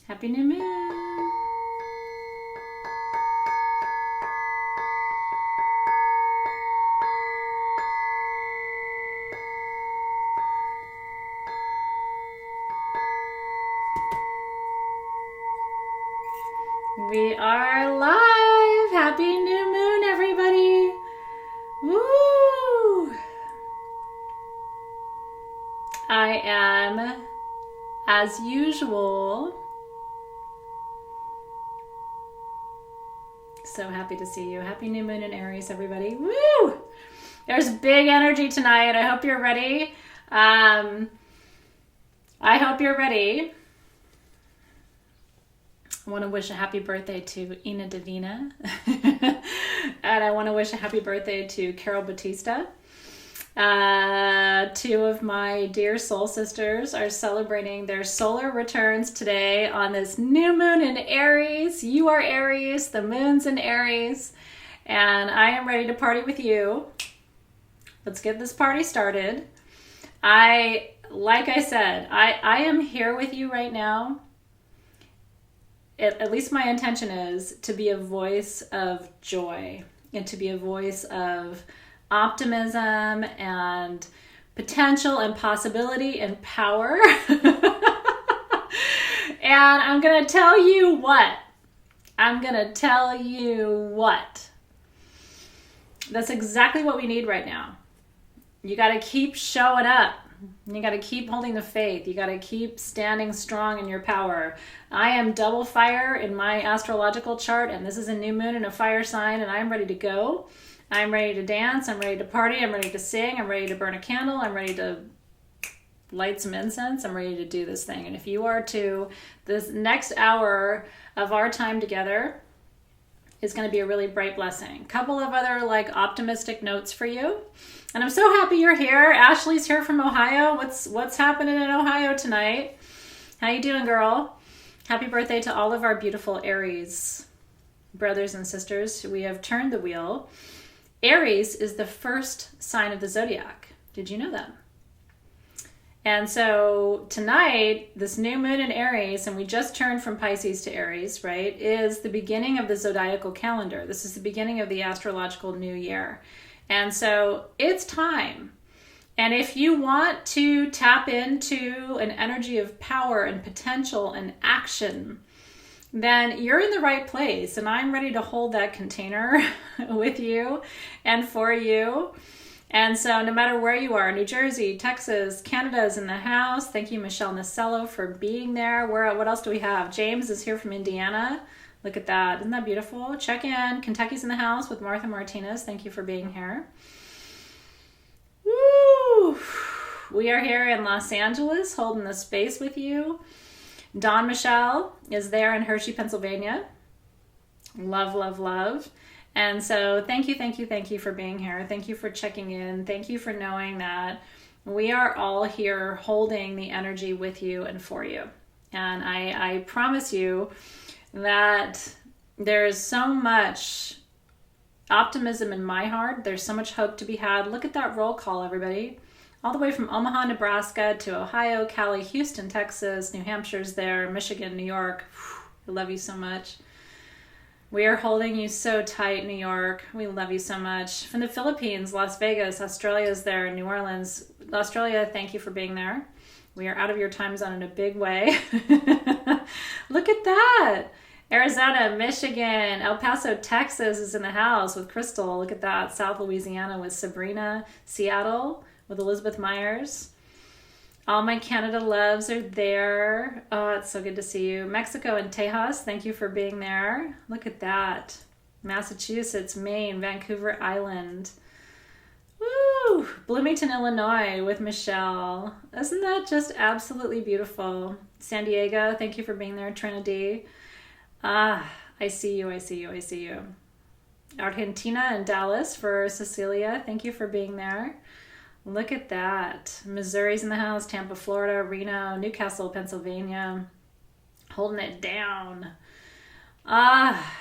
Happy new moon. We are live. Happy new moon, everybody. Woo! I am, as usual, so happy to see you. Happy new moon in Aries, everybody. Woo! There's big energy tonight. I hope you're ready. I hope you're ready. I want to wish a happy birthday to Ina Divina. And I want to wish a happy birthday to Carol Batista. Two of my dear soul sisters are celebrating their solar returns today on this new moon in Aries. You are Aries, the moon's in Aries, and I am ready to party with you. Let's get this party started. Like I said, I am here with you right now. At least my intention is to be a voice of joy and to be a voice of optimism and potential and possibility and power. And I'm going to tell you what. That's exactly what we need right now. You got to keep showing up. You got to keep holding the faith. You got to keep standing strong in your power. I am double fire in my astrological chart, and this is a new moon and a fire sign, and I'm ready to go. I'm ready to dance. I'm ready to party. I'm ready to sing. I'm ready to burn a candle. I'm ready to light some incense. I'm ready to do this thing. And if you are too, this next hour of our time together is going to be a really bright blessing. Couple of other optimistic notes for you. And I'm so happy you're here. Ashley's here from Ohio. What's happening in Ohio tonight? How you doing, girl? Happy birthday to all of our beautiful Aries brothers and sisters. We have turned the wheel. Aries is the first sign of the zodiac. Did you know that? And so tonight, this new moon in Aries, and we just turned from Pisces to Aries, right, is the beginning of the zodiacal calendar. This is the beginning of the astrological new year. And so it's time. And if you want to tap into an energy of power and potential and action, then you're in the right place. And I'm ready to hold that container with you and for you. And so no matter where you are, New Jersey, Texas, Canada is in the house. Thank you, Michelle Nasello, for being there. What else do we have? James is here from Indiana. Look at that. Isn't that beautiful? Check in. Kentucky's in the house with Martha Martinez. Thank you for being here. Woo! We are here in Los Angeles holding the space with you. Dawn Michelle is there in Hershey, Pennsylvania. Love, love, love. And so thank you for being here. Thank you for checking in. Thank you for knowing that we are all here holding the energy with you and for you. And I promise you that there's so much optimism in my heart. There's so much hope to be had. Look at that roll call, everybody. All the way from Omaha, Nebraska to Ohio, Cali, Houston, Texas, New Hampshire's there, Michigan, New York. I love you so much. We are holding you so tight, New York. We love you so much. From the Philippines, Las Vegas, Australia's there, New Orleans. Australia, thank you for being there. We are out of your time zone in a big way. Look at that. Arizona, Michigan, El Paso, Texas is in the house with Crystal. Look at that. South Louisiana with Sabrina. Seattle with Elizabeth Myers. All my Canada loves are there. Oh, it's so good to see you. Mexico and Tejas, thank you for being there. Look at that. Massachusetts, Maine, Vancouver Island. Woo! Bloomington, Illinois with Michelle. Isn't that just absolutely beautiful? San Diego, thank you for being there. Trinity. I see you. Argentina and Dallas for Cecilia. Thank you for being there. Look at that. Missouri's in the house. Tampa, Florida. Reno. Newcastle, Pennsylvania. Holding it down.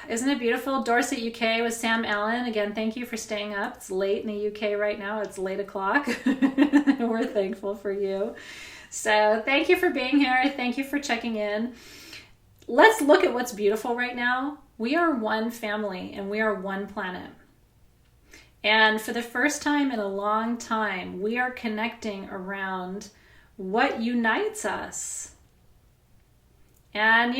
Isn't it beautiful? Dorset, UK with Sam Allen. Again, thank you for staying up. It's late in the UK right now. It's late o'clock. We're thankful for you. So thank you for being here. Thank you for checking in. let's look at what's beautiful right now. We are one family and we are one planet. And for the first time in a long time, we are connecting around what unites us. And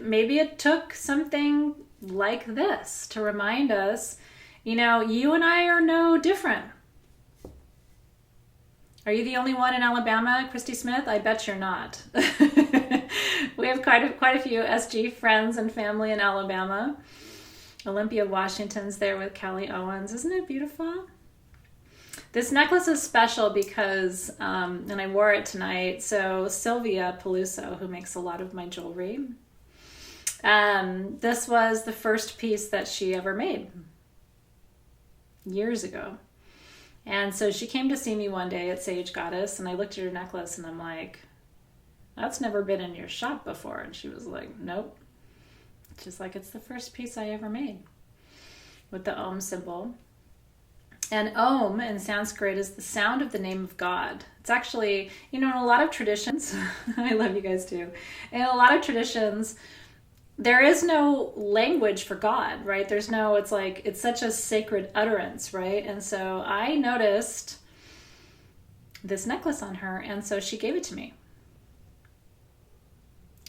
maybe it took something like this to remind us, you and I are no different. Are you the only one in Alabama, Christy Smith? I bet you're not. We have quite a few SG friends and family in Alabama. Olympia Washington's there with Callie Owens. Isn't it beautiful? This necklace is special because, and I wore it tonight, so Sylvia Peluso, who makes a lot of my jewelry, this was the first piece that she ever made years ago. And so she came to see me one day at Sage Goddess, and I looked at her necklace and I'm like, that's never been in your shop before. And she was like, nope. She's like, it's the first piece I ever made with the Om symbol. And Om in Sanskrit is the sound of the name of God. It's actually, in a lot of traditions, I love you guys too. In a lot of traditions, there is no language for God, right? It's such a sacred utterance, right? And so I noticed this necklace on her, and so she gave it to me.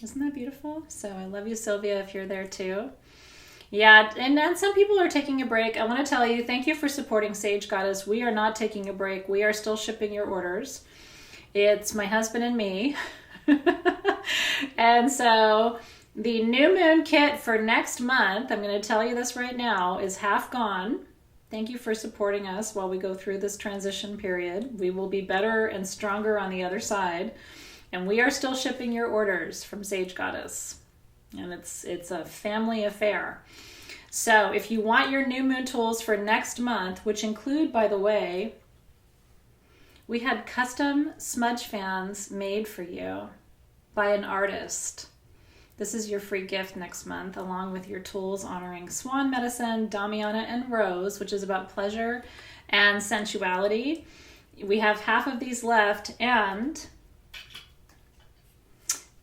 Isn't that beautiful? So I love you, Sylvia, if you're there too. Yeah, and then some people are taking a break. I want to tell you, thank you for supporting Sage Goddess. We are not taking a break. We are still shipping your orders. It's my husband and me. And so the new moon kit for next month, I'm going to tell you this right now, is half gone. Thank you for supporting us while we go through this transition period. We will be better and stronger on the other side. And we are still shipping your orders from Sage Goddess. And it's a family affair. So if you want your new moon tools for next month, which include, by the way, we had custom smudge fans made for you by an artist. This is your free gift next month, along with your tools honoring Swan Medicine, Damiana, and Rose, which is about pleasure and sensuality. We have half of these left, and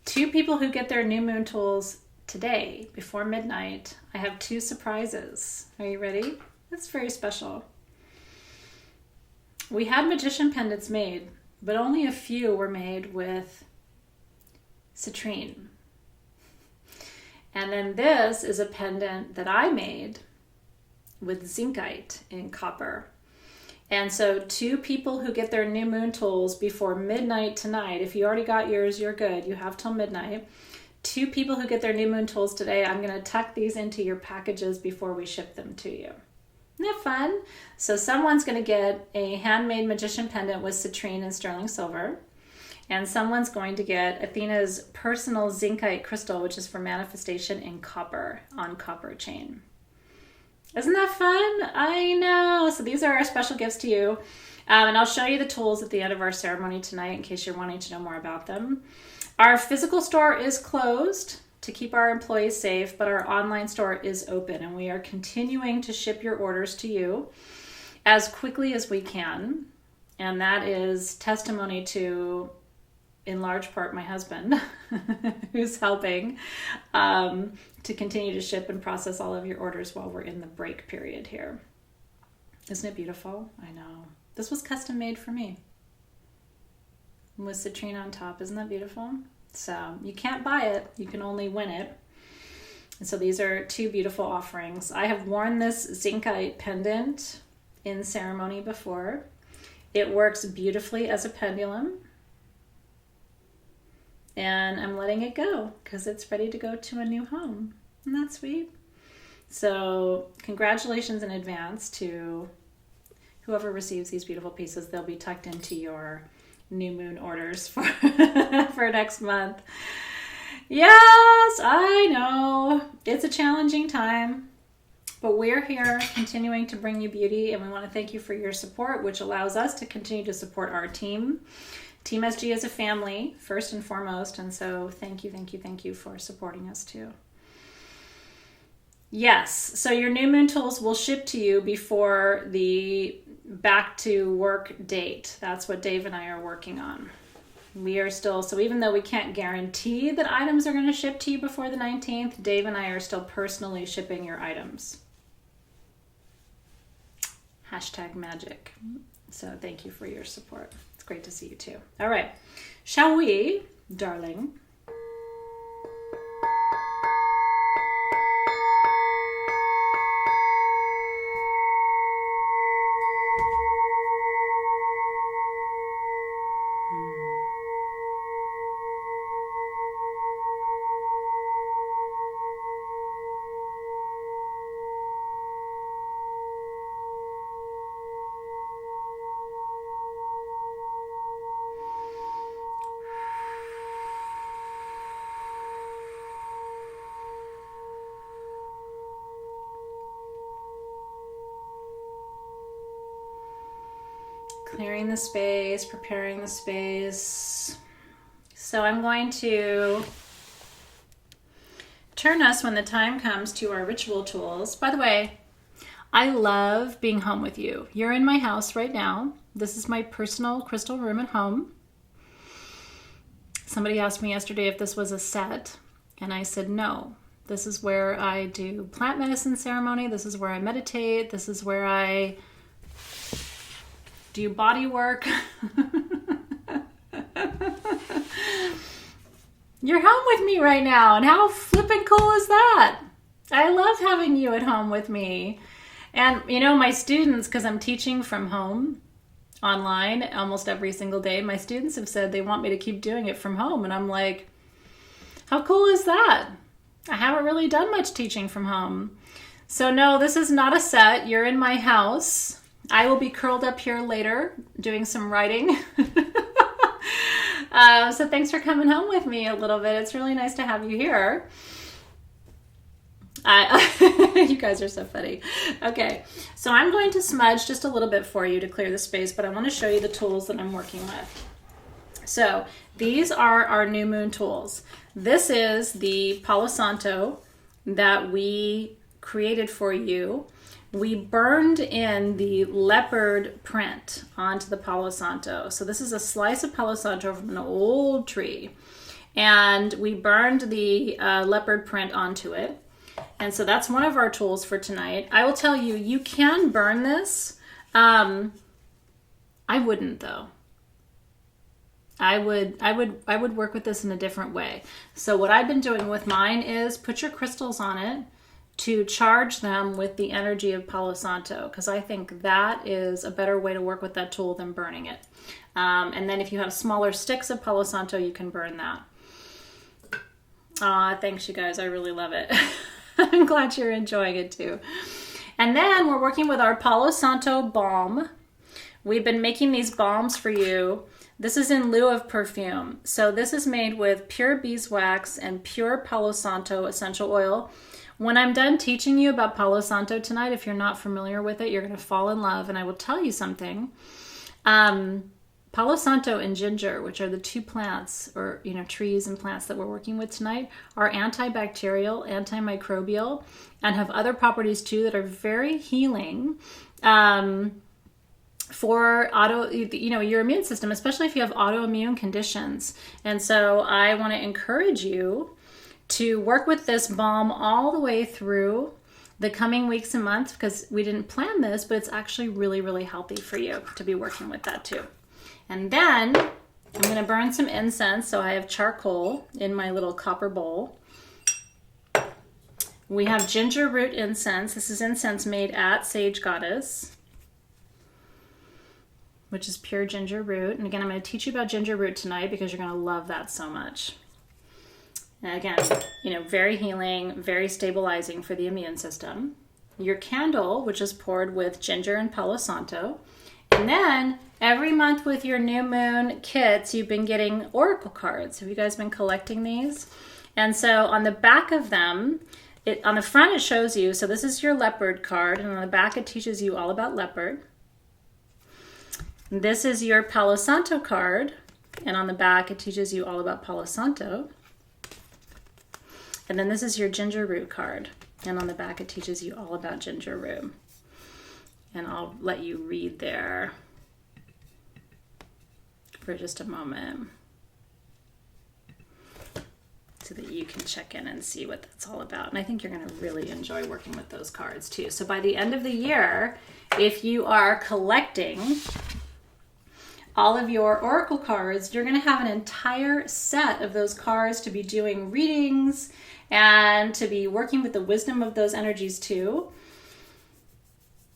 2 people who get their new moon tools today before midnight, I have 2 surprises. Are you ready? That's very special. We had magician pendants made, but only a few were made with citrine. And then this is a pendant that I made with zincite in copper. And so 2 people who get their new moon tools before midnight tonight, if you already got yours, you're good. You have till midnight. 2 people who get their new moon tools today, I'm going to tuck these into your packages before we ship them to you. Isn't that fun? So someone's going to get a handmade magician pendant with citrine and sterling silver. And someone's going to get Athena's personal zincite crystal, which is for manifestation in copper, on copper chain. Isn't that fun? I know. So these are our special gifts to you. And I'll show you the tools at the end of our ceremony tonight in case you're wanting to know more about them. Our physical store is closed to keep our employees safe, but our online store is open, and we are continuing to ship your orders to you as quickly as we can. And that is testimony to, in large part, my husband, who's helping to continue to ship and process all of your orders while we're in the break period here. Isn't it beautiful? I know. This was custom made for me with citrine on top. Isn't that beautiful? So you can't buy it. You can only win it. And so these are 2 beautiful offerings. I have worn this zincite pendant in ceremony before. It works beautifully as a pendulum. And I'm letting it go because it's ready to go to a new home. Isn't that sweet? So congratulations in advance to whoever receives these beautiful pieces. They'll be tucked into your new moon orders for, for next month. Yes, I know. It's a challenging time, but we're here continuing to bring you beauty, and we want to thank you for your support, which allows us to continue to support our team. Team SG is a family, first and foremost, and so thank you for supporting us too. Yes, so your new moon tools will ship to you before the back to work date. That's what Dave and I are working on. We are still, so even though we can't guarantee that items are going to ship to you before the 19th, Dave and I are still personally shipping your items. #magic. So thank you for your support. It's great to see you too. All right. Shall we, darling? Clearing the space, preparing the space. So I'm going to turn us, when the time comes, to our ritual tools. By the way, I love being home with you. You're in my house right now. This is my personal crystal room at home. Somebody asked me yesterday if this was a set, and I said no. This is where I do plant medicine ceremony. This is where I meditate. This is where I do body work. You're home with me right now, and how flippin' cool is that? I love having you at home with me. And you know, my students, because I'm teaching from home online almost every single day, my students have said they want me to keep doing it from home, and I'm like, how cool is that? I haven't really done much teaching from home. So no, this is not a set. You're in my house. I will be curled up here later doing some writing. So thanks for coming home with me a little bit. It's really nice to have you here. You guys are so funny. Okay, so I'm going to smudge just a little bit for you to clear the space, but I want to show you the tools that I'm working with. So these are our new moon tools. This is the Palo Santo that we created for you. We burned in the leopard print onto the Palo Santo. So this is a slice of Palo Santo from an old tree. And we burned the leopard print onto it. And so that's one of our tools for tonight. I will tell you, you can burn this. I wouldn't though. I would work with this in a different way. So what I've been doing with mine is put your crystals on it to charge them with the energy of Palo Santo, because I think that is a better way to work with that tool than burning it. And then if you have smaller sticks of Palo Santo, you can burn that. Thanks you guys, I really love it. I'm glad you're enjoying it too. And then we're working with our Palo Santo balm. We've been making these balms for you. This is in lieu of perfume. So this is made with pure beeswax and pure Palo Santo essential oil. When I'm done teaching you about Palo Santo tonight, if you're not familiar with it, you're going to fall in love. And I will tell you something. Palo Santo and ginger, which are the two plants or trees and plants that we're working with tonight, are antibacterial, antimicrobial, and have other properties too that are very healing for your immune system, especially if you have autoimmune conditions. And so I want to encourage you to work with this balm all the way through the coming weeks and months, because we didn't plan this, but it's actually really, really healthy for you to be working with that too. And then I'm going to burn some incense. So I have charcoal in my little copper bowl. We have ginger root incense. This is incense made at Sage Goddess, which is pure ginger root. And again, I'm going to teach you about ginger root tonight because you're going to love that so much. And again, very healing, very stabilizing for the immune system. Your candle, which is poured with ginger and Palo Santo. And then every month with your new moon kits, you've been getting oracle cards. Have you guys been collecting these? And so on the back of them, on the front it shows you, so this is your leopard card, and on the back it teaches you all about leopard. This is your Palo Santo card, and on the back it teaches you all about Palo Santo. And then this is your ginger root card, and on the back it teaches you all about ginger root. And I'll let you read there for just a moment. so that you can check in and see what that's all about. And I think you're going to really enjoy working with those cards too. So by the end of the year, if you are collecting all of your oracle cards, you're going to have an entire set of those cards to be doing readings and to be working with the wisdom of those energies too.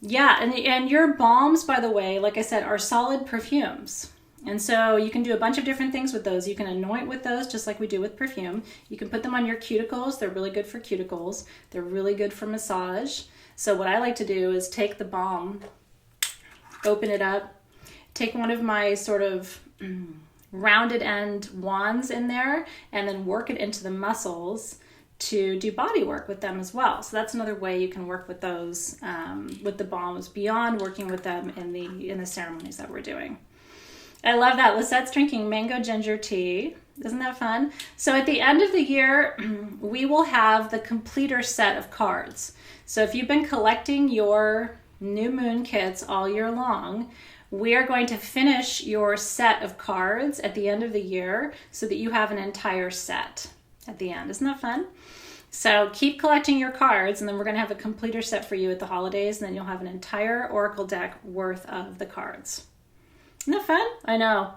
Yeah, and your balms, by the way, like I said, are solid perfumes. And so you can do a bunch of different things with those. You can anoint with those just like we do with perfume. You can put them on your cuticles. They're really good for cuticles. They're really good for massage. So what I like to do is take the balm, open it up, take one of my sort of rounded end wands in there, and then work it into the muscles to do body work with them as well. So that's another way you can work with those, with the balms, beyond working with them in the ceremonies that we're doing. I love that. Lisette's drinking mango ginger tea. Isn't that fun? So at the end of the year, we will have the completer set of cards. So if you've been collecting your new moon kits all year long, we are going to finish your set of cards at the end of the year so that you have an entire set at the end. Isn't that fun? So keep collecting your cards, and then we're going to have a completer set for you at the holidays, and then you'll have an entire oracle deck worth of the cards. Isn't that fun? I know.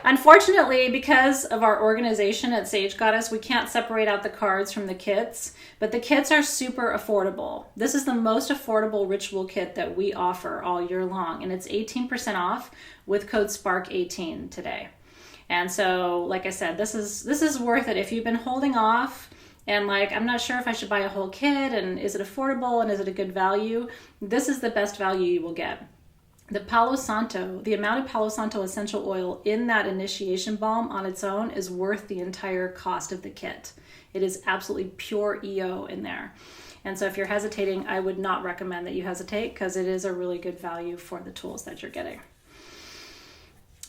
Unfortunately, because of our organization at Sage Goddess, we can't separate out the cards from the kits, but the kits are super affordable. This is the most affordable ritual kit that we offer all year long, and it's 18% off with code SPARK18 today. And so, like I said, this is worth it. If you've been holding off and like, I'm not sure if I should buy a whole kit, and is it affordable, and is it a good value? This is the best value you will get. The Palo Santo, the amount of Palo Santo essential oil in that initiation balm on its own is worth the entire cost of the kit. It is absolutely pure EO in there. And so if you're hesitating, I would not recommend that you hesitate, because it is a really good value for the tools that you're getting.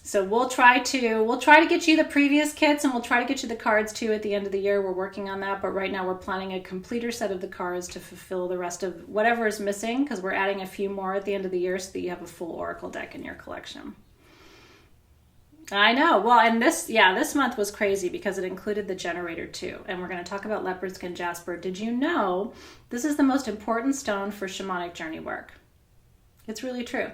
So we'll try to get you the previous kits, and we'll try to get you the cards too at the end of the year. We're working on that, but right now we're planning a completer set of the cards to fulfill the rest of whatever is missing, because we're adding a few more at the end of the year so that you have a full oracle deck in your collection. I know. Well, and this month was crazy because it included the generator too. And we're going to talk about leopard skin jasper. Did you know this is the most important stone for shamanic journey work? It's really true.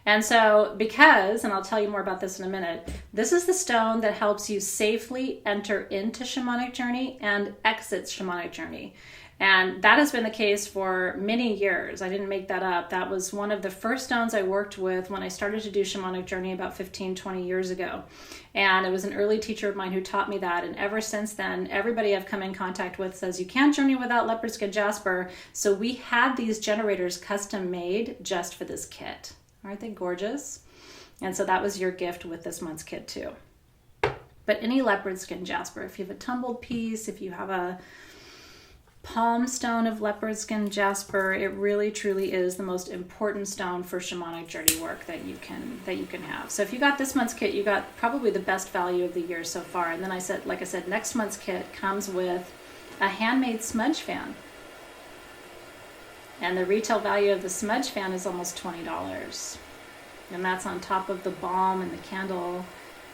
And so and I'll tell you more about this in a minute, this is the stone that helps you safely enter into shamanic journey and exit shamanic journey. And that has been the case for many years. I didn't make that up. That was one of the first stones I worked with when I started to do shamanic journey about 15, 20 years ago. And it was an early teacher of mine who taught me that. And ever since then, everybody I've come in contact with says, you can't journey without leopard skin jasper. So we had these generators custom made just for this kit. Aren't they gorgeous? And so that was your gift with this month's kit too. But any leopard skin jasper, if you have a tumbled piece, if you have a palm stone of leopard skin jasper, it really truly is the most important stone for shamanic journey work that you can have. So if you got this month's kit, you got probably the best value of the year so far. And then like I said, next month's kit comes with a handmade smudge fan. And the retail value of the smudge fan is almost $20. And that's on top of the balm and the candle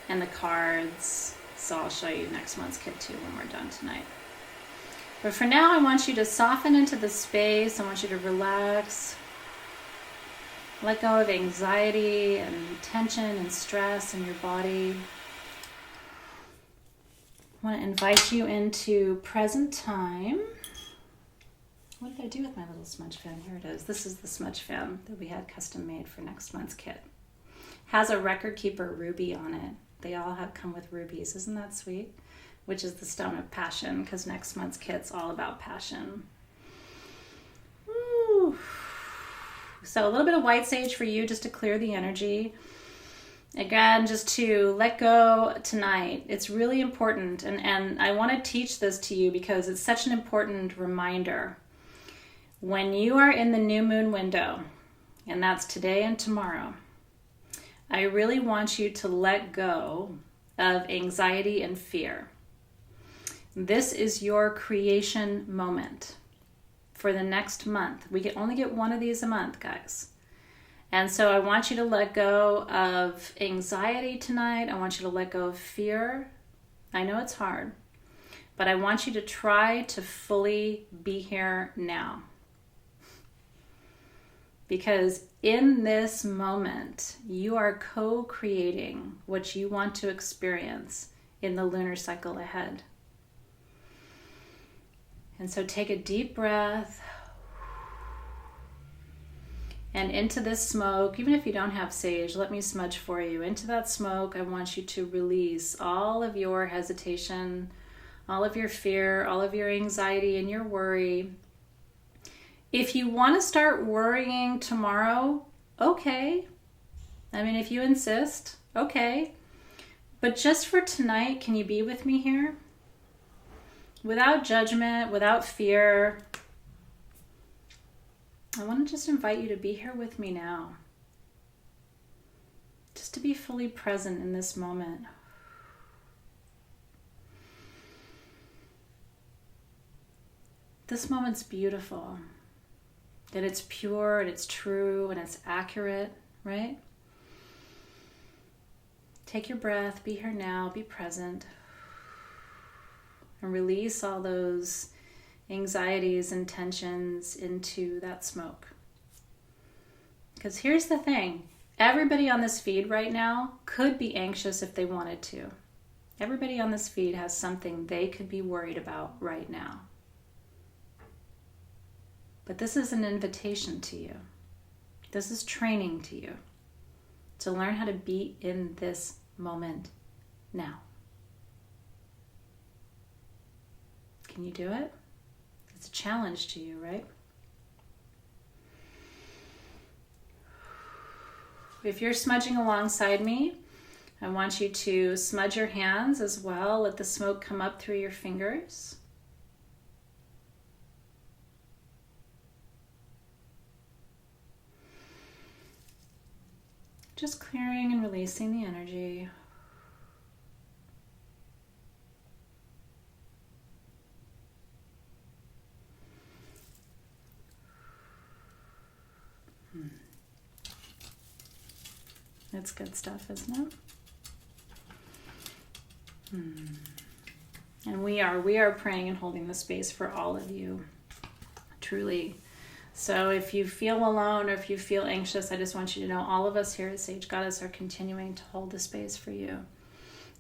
and the cards. So I'll show you next month's kit too when we're done tonight. But for now, I want you to soften into the space. I want you to relax. Let go of anxiety and tension and stress in your body. I want to invite you into present time. What did I do with my little smudge fan? Here it is. This is the smudge fan that we had custom made for next month's kit. Has a record keeper ruby on it. They all come with rubies. Isn't that sweet? Which is the stone of passion, because next month's kit's all about passion. Woo. So a little bit of white sage for you just to clear the energy. Again, just to let go tonight. It's really important, and I want to teach this to you because it's such an important reminder. When you are in the new moon window, and that's today and tomorrow, I really want you to let go of anxiety and fear. This is your creation moment for the next month. We can only get one of these a month, guys. And so I want you to let go of anxiety tonight. I want you to let go of fear. I know it's hard, but I want you to try to fully be here now. Because in this moment, you are co-creating what you want to experience in the lunar cycle ahead. And so take a deep breath. And into this smoke, even if you don't have sage, let me smudge for you. Into that smoke, I want you to release all of your hesitation, all of your fear, all of your anxiety and your worry. If you want to start worrying tomorrow, okay. I mean, if you insist, okay. But just for tonight, can you be with me here? Without judgment, without fear. I want to just invite you to be here with me now. Just to be fully present in this moment. This moment's beautiful. That it's pure and it's true and it's accurate, right? Take your breath, be here now, be present. And release all those anxieties and tensions into that smoke. Because here's the thing, everybody on this feed right now could be anxious if they wanted to. Everybody on this feed has something they could be worried about right now. But this is an invitation to you. This is training to you to learn how to be in this moment now. Can you do it? It's a challenge to you, right? If you're smudging alongside me, I want you to smudge your hands as well. Let the smoke come up through your fingers. Just clearing and releasing the energy. That's good stuff, isn't it? And we are praying and holding the space for all of you, truly. So if you feel alone or if you feel anxious, I just want you to know all of us here at Sage Goddess are continuing to hold the space for you.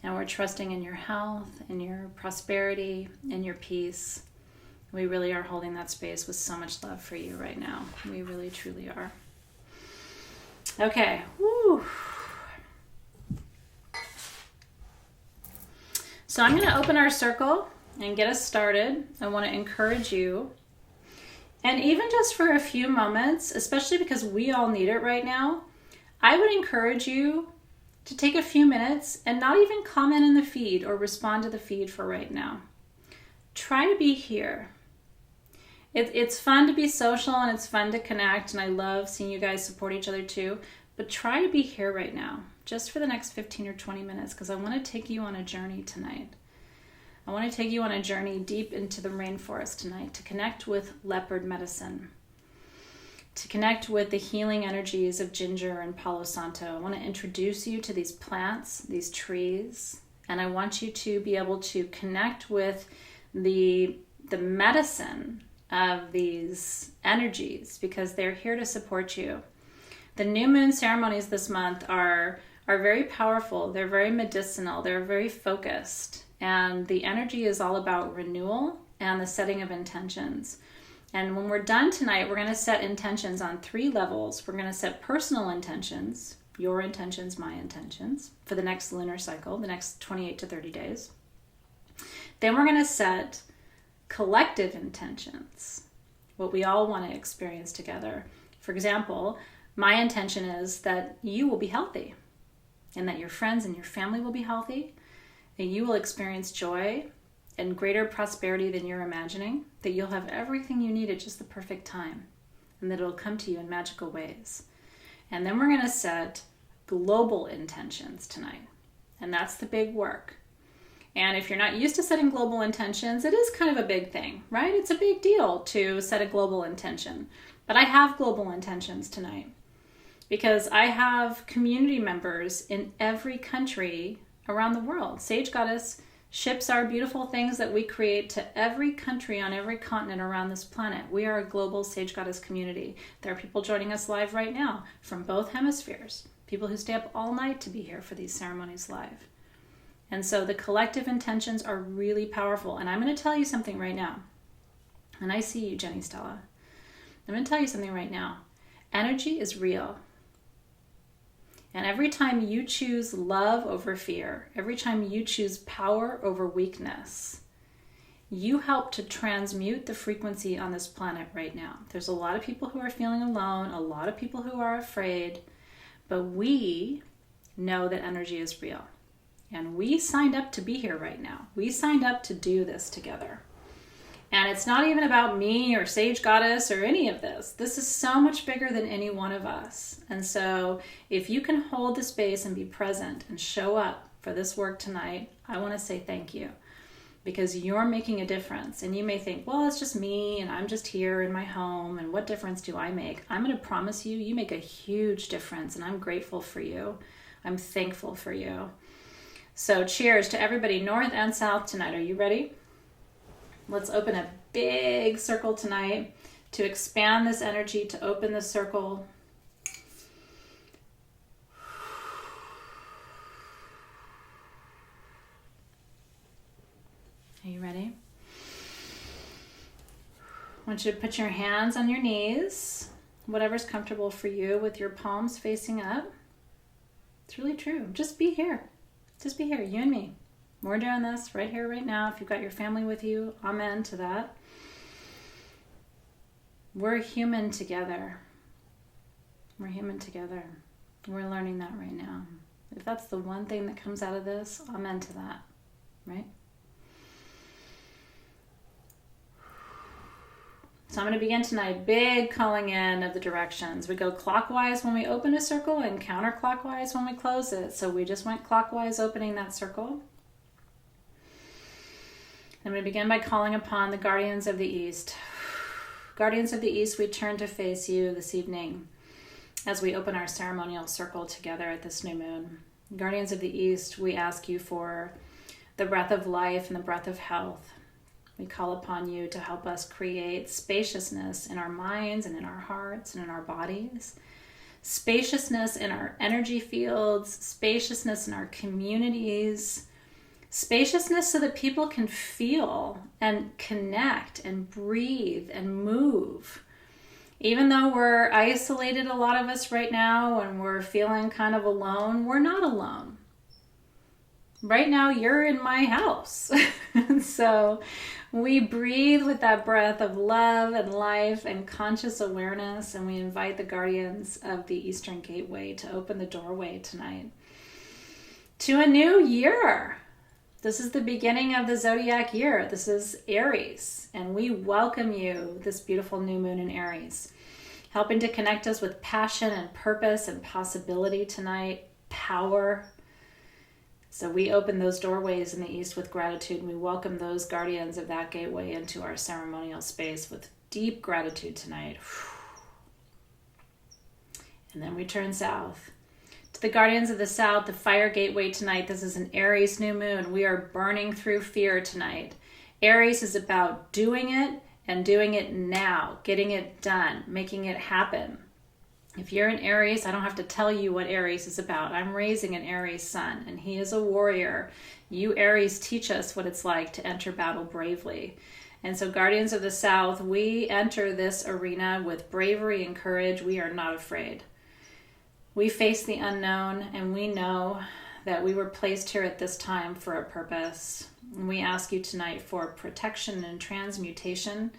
And we're trusting in your health, in your prosperity, in your peace. We really are holding that space with so much love for you right now. We really, truly are. Okay. Woo. So I'm going to open our circle and get us started. I want to encourage you. And even just for a few moments, especially because we all need it right now, I would encourage you to take a few minutes and not even comment in the feed or respond to the feed for right now. Try to be here. It's fun to be social and it's fun to connect, and I love seeing you guys support each other too, but try to be here right now, just for the next 15 or 20 minutes, because I want to take you on a journey tonight. I want to take you on a journey deep into the rainforest tonight to connect with leopard medicine, to connect with the healing energies of ginger and Palo Santo. I want to introduce you to these plants, these trees, and I want you to be able to connect with the medicine of these energies, because they're here to support you. The new moon ceremonies this month are very powerful. They're very medicinal. They're very focused. And the energy is all about renewal and the setting of intentions. And when we're done tonight, we're going to set intentions on 3 levels. We're going to set personal intentions, your intentions, my intentions, for the next lunar cycle, the next 28 to 30 days. Then we're going to set collective intentions, what we all want to experience together. For example, my intention is that you will be healthy, and that your friends and your family will be healthy, that you will experience joy and greater prosperity than you're imagining, that you'll have everything you need at just the perfect time, and that it'll come to you in magical ways. And then we're going to set global intentions tonight, and that's the big work. And if you're not used to setting global intentions, it is kind of a big thing, right? It's a big deal to set a global intention. But I have global intentions tonight because I have community members in every country around the world. Sage Goddess Ships are beautiful things that we create to every country on every continent around this planet. We are a global Sage Goddess community. There are people joining us live right now from both hemispheres, people who stay up all night to be here for these ceremonies live. And so the collective intentions are really powerful. And I'm going to tell you something right now. And I see you, Jenny Stella. I'm going to tell you something right now. Energy is real. And every time you choose love over fear, every time you choose power over weakness, you help to transmute the frequency on this planet right now. There's a lot of people who are feeling alone, a lot of people who are afraid, but we know that energy is real. And we signed up to be here right now. We signed up to do this together. And it's not even about me or Sage Goddess or any of this. This is so much bigger than any one of us. And so if you can hold the space and be present and show up for this work tonight, I want to say thank you, because you're making a difference. And you may think, well, it's just me and I'm just here in my home and what difference do I make? I'm going to promise you, you make a huge difference, and I'm grateful for you. I'm thankful for you. So cheers to everybody north and south tonight. Are you ready? Let's open a big circle tonight to expand this energy, to open the circle. Are you ready? I want you to put your hands on your knees, whatever's comfortable for you, with your palms facing up. It's really true. Just be here. Just be here, you and me. We're doing this right here, right now. If you've got your family with you, amen to that. We're human together. We're human together. We're learning that right now. If that's the one thing that comes out of this, amen to that, right? So I'm going to begin tonight, big calling in of the directions. We go clockwise when we open a circle and counterclockwise when we close it. So we just went clockwise, opening that circle. I'm going to begin by calling upon the Guardians of the East. Guardians of the East, we turn to face you this evening as we open our ceremonial circle together at this new moon. Guardians of the East, we ask you for the breath of life and the breath of health. We call upon you to help us create spaciousness in our minds and in our hearts and in our bodies. Spaciousness in our energy fields, spaciousness in our communities, spaciousness so that people can feel and connect and breathe and move. Even though we're isolated, a lot of us right now, and we're feeling kind of alone, we're not alone. Right now, you're in my house. So we breathe with that breath of love and life and conscious awareness, and we invite the Guardians of the Eastern Gateway to open the doorway tonight to a new year. This is the beginning of the zodiac year. This is Aries, and we welcome you, this beautiful new moon in Aries, helping to connect us with passion and purpose and possibility tonight, power. So we open those doorways in the East with gratitude, and we welcome those guardians of that gateway into our ceremonial space with deep gratitude tonight. And then we turn south. To the Guardians of the South, the fire gateway tonight. This is an Aries new moon. We are burning through fear tonight. Aries is about doing it and doing it now, getting it done, making it happen. If you're an Aries, I don't have to tell you what Aries is about. I'm raising an Aries son, and he is a warrior. You Aries teach us what it's like to enter battle bravely. And so Guardians of the South, we enter this arena with bravery and courage. We are not afraid. We face the unknown, and we know that we were placed here at this time for a purpose. And we ask you tonight for protection and transmutation,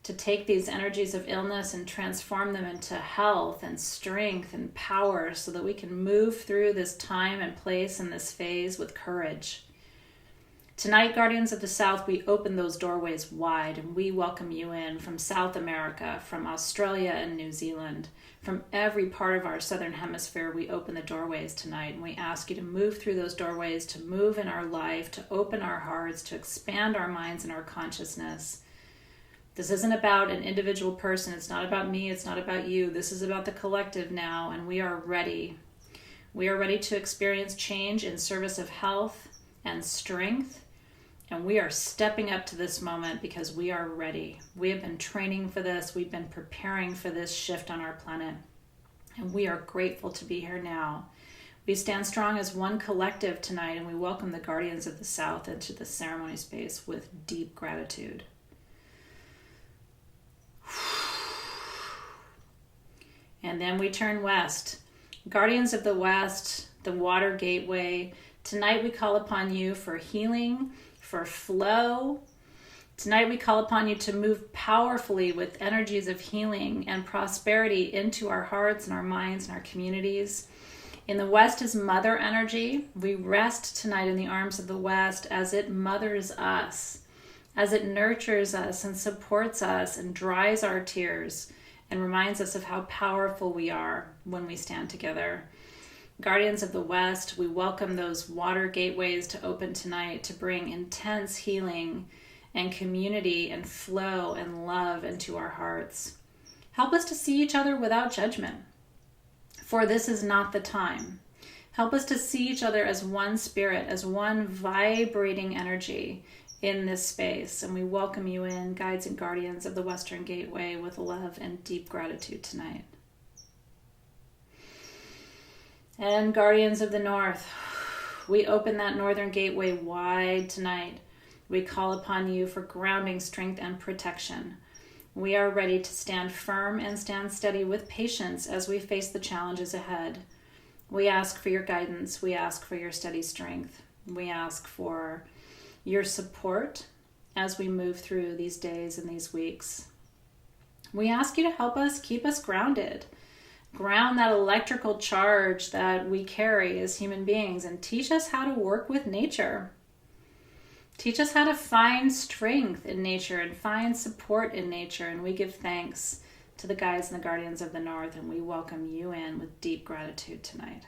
to take these energies of illness and transform them into health and strength and power so that we can move through this time and place and this phase with courage. Tonight, Guardians of the South, we open those doorways wide, and we welcome you in from South America, from Australia and New Zealand, from every part of our southern hemisphere. We open the doorways tonight, and we ask you to move through those doorways, to move in our life, to open our hearts, to expand our minds and our consciousness. This isn't about an individual person. It's not about me. It's not about you. This is about the collective now, and we are ready. We are ready to experience change in service of health and strength. And we are stepping up to this moment because we are ready. We have been training for this. We've been preparing for this shift on our planet. And we are grateful to be here now. We stand strong as one collective tonight, and we welcome the guardians of the South into the ceremony space with deep gratitude. And then we turn west. Guardians of the West, the water gateway. Tonight we call upon you for healing, for flow. Tonight we call upon you to move powerfully with energies of healing and prosperity into our hearts and our minds and our communities. In the West is mother energy. We rest tonight in the arms of the West as it mothers us, as it nurtures us and supports us and dries our tears and reminds us of how powerful we are when we stand together. Guardians of the West, we welcome those water gateways to open tonight to bring intense healing and community and flow and love into our hearts. Help us to see each other without judgment, for this is not the time. Help us to see each other as one spirit, as one vibrating energy in this space. And we welcome you in, guides and guardians of the Western Gateway, with love and deep gratitude tonight. And guardians of the North, we open that Northern Gateway wide tonight. We call upon you for grounding, strength, and protection. We are ready to stand firm and stand steady with patience as we face the challenges ahead. We ask for your guidance. We ask for your steady strength. We ask for your support as we move through these days and these weeks. We ask you to help us, keep us grounded. Ground that electrical charge that we carry as human beings and teach us how to work with nature. Teach us how to find strength in nature and find support in nature. And we give thanks to the guides and the guardians of the North, and we welcome you in with deep gratitude tonight.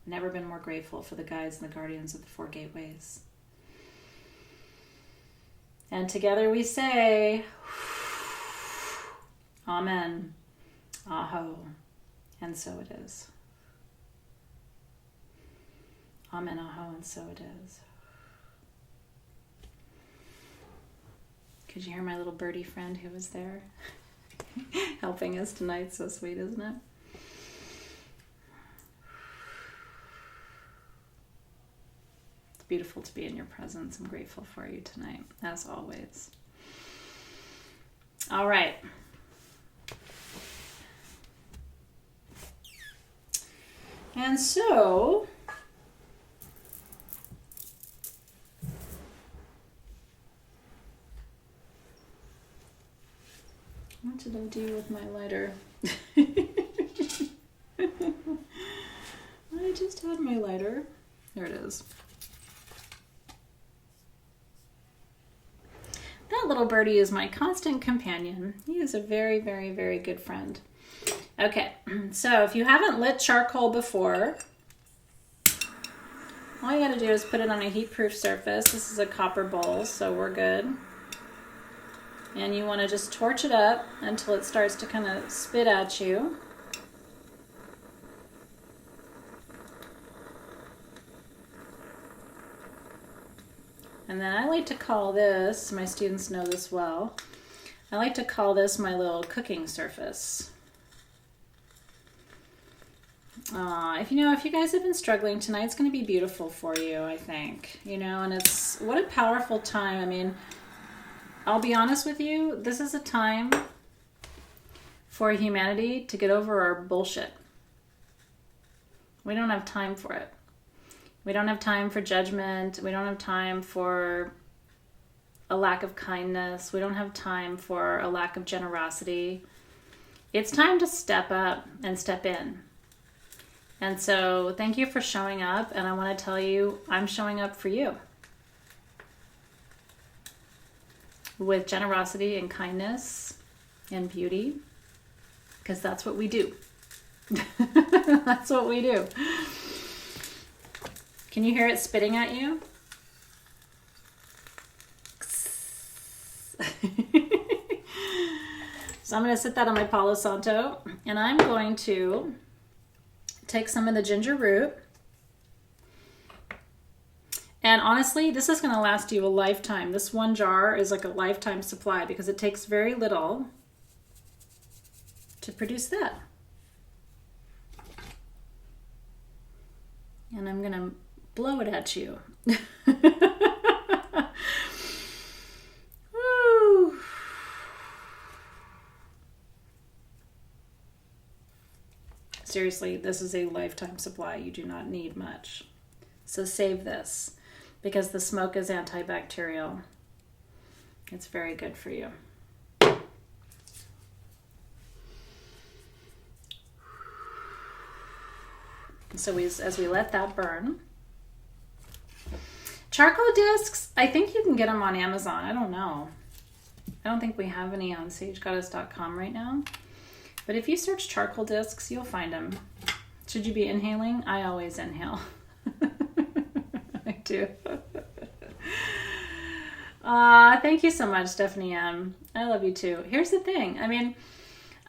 Never been more grateful for the guides and the guardians of the four gateways. And together we say, Amen, Aho, and so it is. Amen, Aho, and so it is. Could you hear my little birdie friend who was there helping us tonight? So sweet, isn't it? It's beautiful to be in your presence. I'm grateful for you tonight, as always. All right. And so what did I do with my lighter? I just had my lighter. There it is. That little birdie is my constant companion. He is a very, very, very good friend. Okay, so if you haven't lit charcoal before, all you gotta do is put it on a heat-proof surface. This is a copper bowl, so we're good. And you want to just torch it up until it starts to kind of spit at you. And then I like to call this, my students know this well, I like to call this my little cooking surface. If you guys have been struggling, tonight's going to be beautiful for you, I think. And it's, what a powerful time. I mean, I'll be honest with you, this is a time for humanity to get over our bullshit. We don't have time for it. We don't have time for judgment. We don't have time for a lack of kindness. We don't have time for a lack of generosity. It's time to step up and step in. And so thank you for showing up. And I want to tell you, I'm showing up for you with generosity and kindness and beauty, because that's what we do. That's what we do. Can you hear it spitting at you? So I'm going to sit that on my Palo Santo, and I'm going to take some of the ginger root, And honestly, this is going to last you a lifetime. This one jar is like a lifetime supply because it takes very little to produce that. And I'm going to blow it at you. Woo. Seriously, this is a lifetime supply. You do not need much. So save this because the smoke is antibacterial. It's very good for you. So as we let that burn. Charcoal discs, I think you can get them on Amazon. I don't know. I don't think we have any on sagegoddess.com right now. But if you search charcoal discs, you'll find them. Should you be inhaling? I always inhale. I do. Thank you so much, Stephanie M. I love you too. Here's the thing. I mean,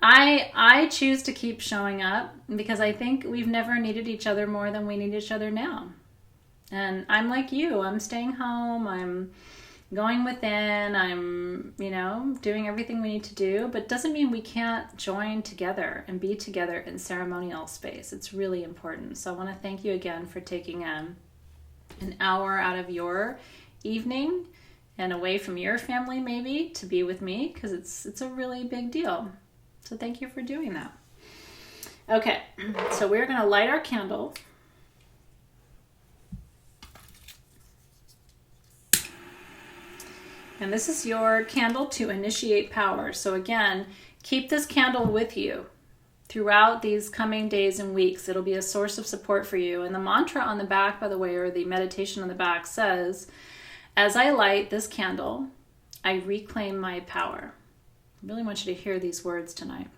I choose to keep showing up because I think we've never needed each other more than we need each other now. And I'm like you. I'm staying home. I'm going within. I'm, doing everything we need to do. But it doesn't mean we can't join together and be together in ceremonial space. It's really important. So I want to thank you again for taking an hour out of your evening and away from your family maybe to be with me because it's a really big deal. So thank you for doing that. Okay, so we're going to light our candle. And this is your candle to initiate power. So again, keep this candle with you throughout these coming days and weeks. It'll be a source of support for you. And the mantra on the back, by the way, or the meditation on the back says, as I light this candle, I reclaim my power. I really want you to hear these words tonight.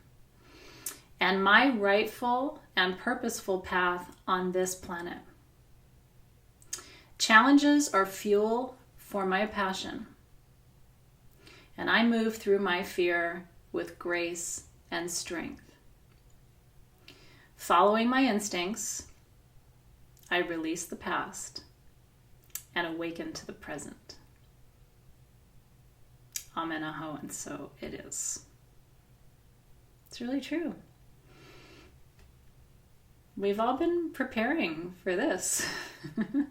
And my rightful and purposeful path on this planet. Challenges are fuel for my passion. And I move through my fear with grace and strength. Following my instincts, I release the past and awaken to the present. Amen, aho, and so it is. It's really true. We've all been preparing for this. And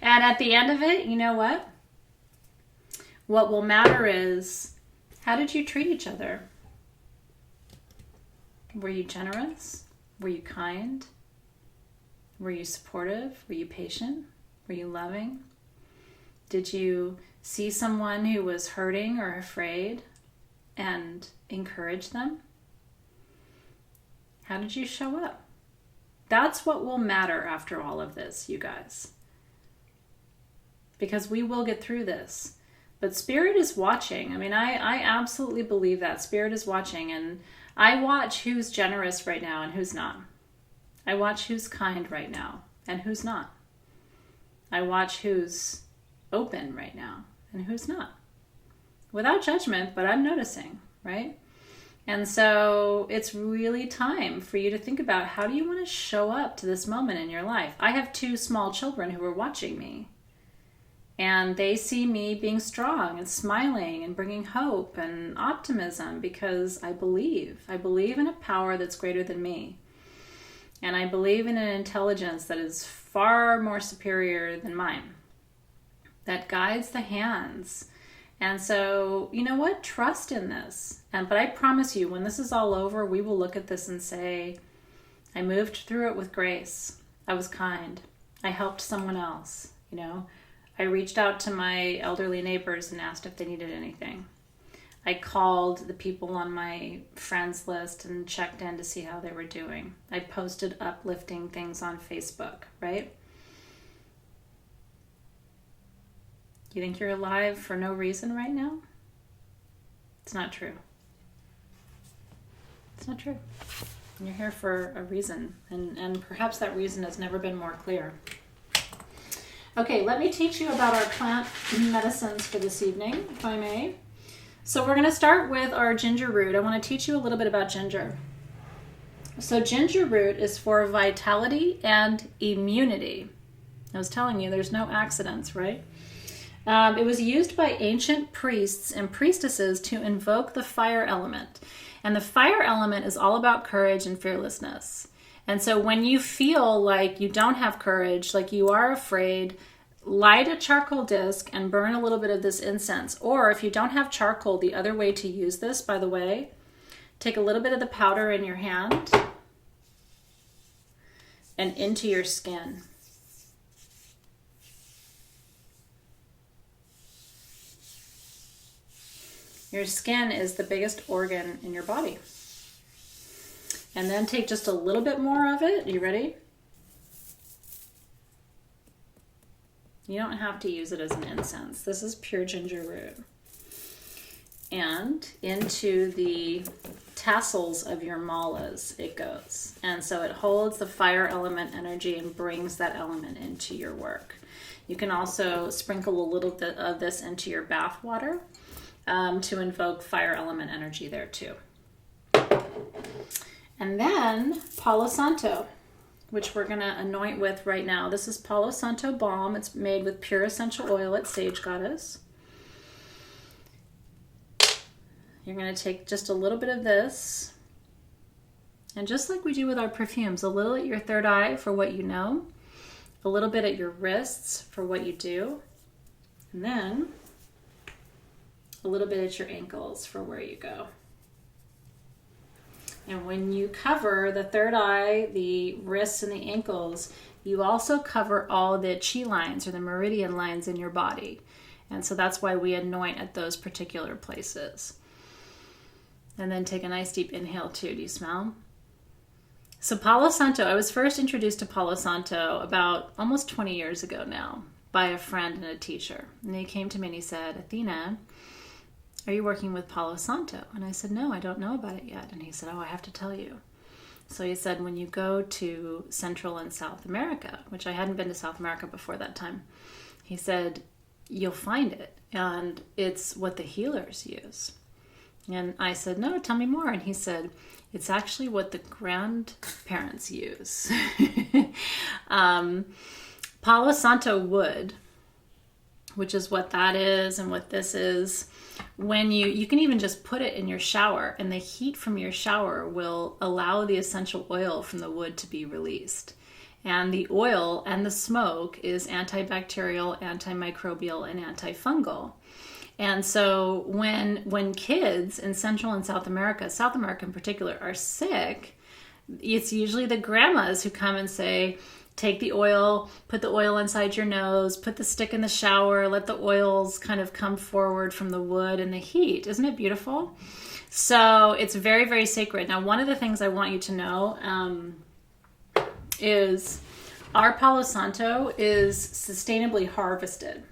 at the end of it, you know what? What will matter is, how did you treat each other? Were you generous? Were you kind? Were you supportive? Were you patient? Were you loving? Did you see someone who was hurting or afraid and encourage them? How did you show up? That's what will matter after all of this, you guys. Because we will get through this. But Spirit is watching. I mean, I absolutely believe that. Spirit is watching. And I watch who's generous right now and who's not. I watch who's kind right now and who's not. I watch who's open right now and who's not. Without judgment, but I'm noticing, right? And so it's really time for you to think about, how do you want to show up to this moment in your life? I have 2 small children who are watching me. And they see me being strong and smiling and bringing hope and optimism because I believe. I believe in a power that's greater than me. And I believe in an intelligence that is far more superior than mine, that guides the hands. And so, you know what? Trust in this. But I promise you, when this is all over, we will look at this and say, I moved through it with grace. I was kind. I helped someone else, I reached out to my elderly neighbors and asked if they needed anything. I called the people on my friends list and checked in to see how they were doing. I posted uplifting things on Facebook, right? You think you're alive for no reason right now? It's not true. It's not true. You're here for a reason, and perhaps that reason has never been more clear. Okay, let me teach you about our plant medicines for this evening, if I may. So we're going to start with our ginger root. I want to teach you a little bit about ginger. So ginger root is for vitality and immunity. I was telling you, there's no accidents, right? It was used by ancient priests and priestesses to invoke the fire element. And the fire element is all about courage and fearlessness. And so when you feel like you don't have courage, like you are afraid, light a charcoal disc and burn a little bit of this incense. Or if you don't have charcoal, the other way to use this, by the way, take a little bit of the powder in your hand and into your skin. Your skin is the biggest organ in your body. And then take just a little bit more of it. You ready? You don't have to use it as an incense. This is pure ginger root. And into the tassels of your malas it goes. And so it holds the fire element energy and brings that element into your work. You can also sprinkle a little bit of this into your bath water to invoke fire element energy there too. And then Palo Santo, which we're going to anoint with right now. This is Palo Santo balm. It's made with pure essential oil at Sage Goddess. You're going to take just a little bit of this. And just like we do with our perfumes, a little at your third eye for what you know, a little bit at your wrists for what you do, and then a little bit at your ankles for where you go. And when you cover the third eye, the wrists, and the ankles, you also cover all the chi lines or the meridian lines in your body. And so that's why we anoint at those particular places. And then take a nice deep inhale too. Do you smell? So Palo Santo, I was first introduced to Palo Santo about almost 20 years ago now by a friend and a teacher. And he came to me and he said, Athena, are you working with Palo Santo? And I said, no, I don't know about it yet. And he said, oh, I have to tell you. So he said, when you go to Central and South America, which I hadn't been to South America before that time, he said, you'll find it. And it's what the healers use. And I said, no, tell me more. And he said, it's actually what the grandparents use. Palo Santo wood, which is what that is and what this is. When you can even just put it in your shower, and the heat from your shower will allow the essential oil from the wood to be released. And the oil and the smoke is antibacterial, antimicrobial, and antifungal. And so when kids in Central and South America in particular, are sick, it's usually the grandmas who come and say, take the oil, put the oil inside your nose, put the stick in the shower, let the oils kind of come forward from the wood and the heat. Isn't it beautiful? So it's very, very sacred. Now, one of the things I want you to know is our Palo Santo is sustainably harvested.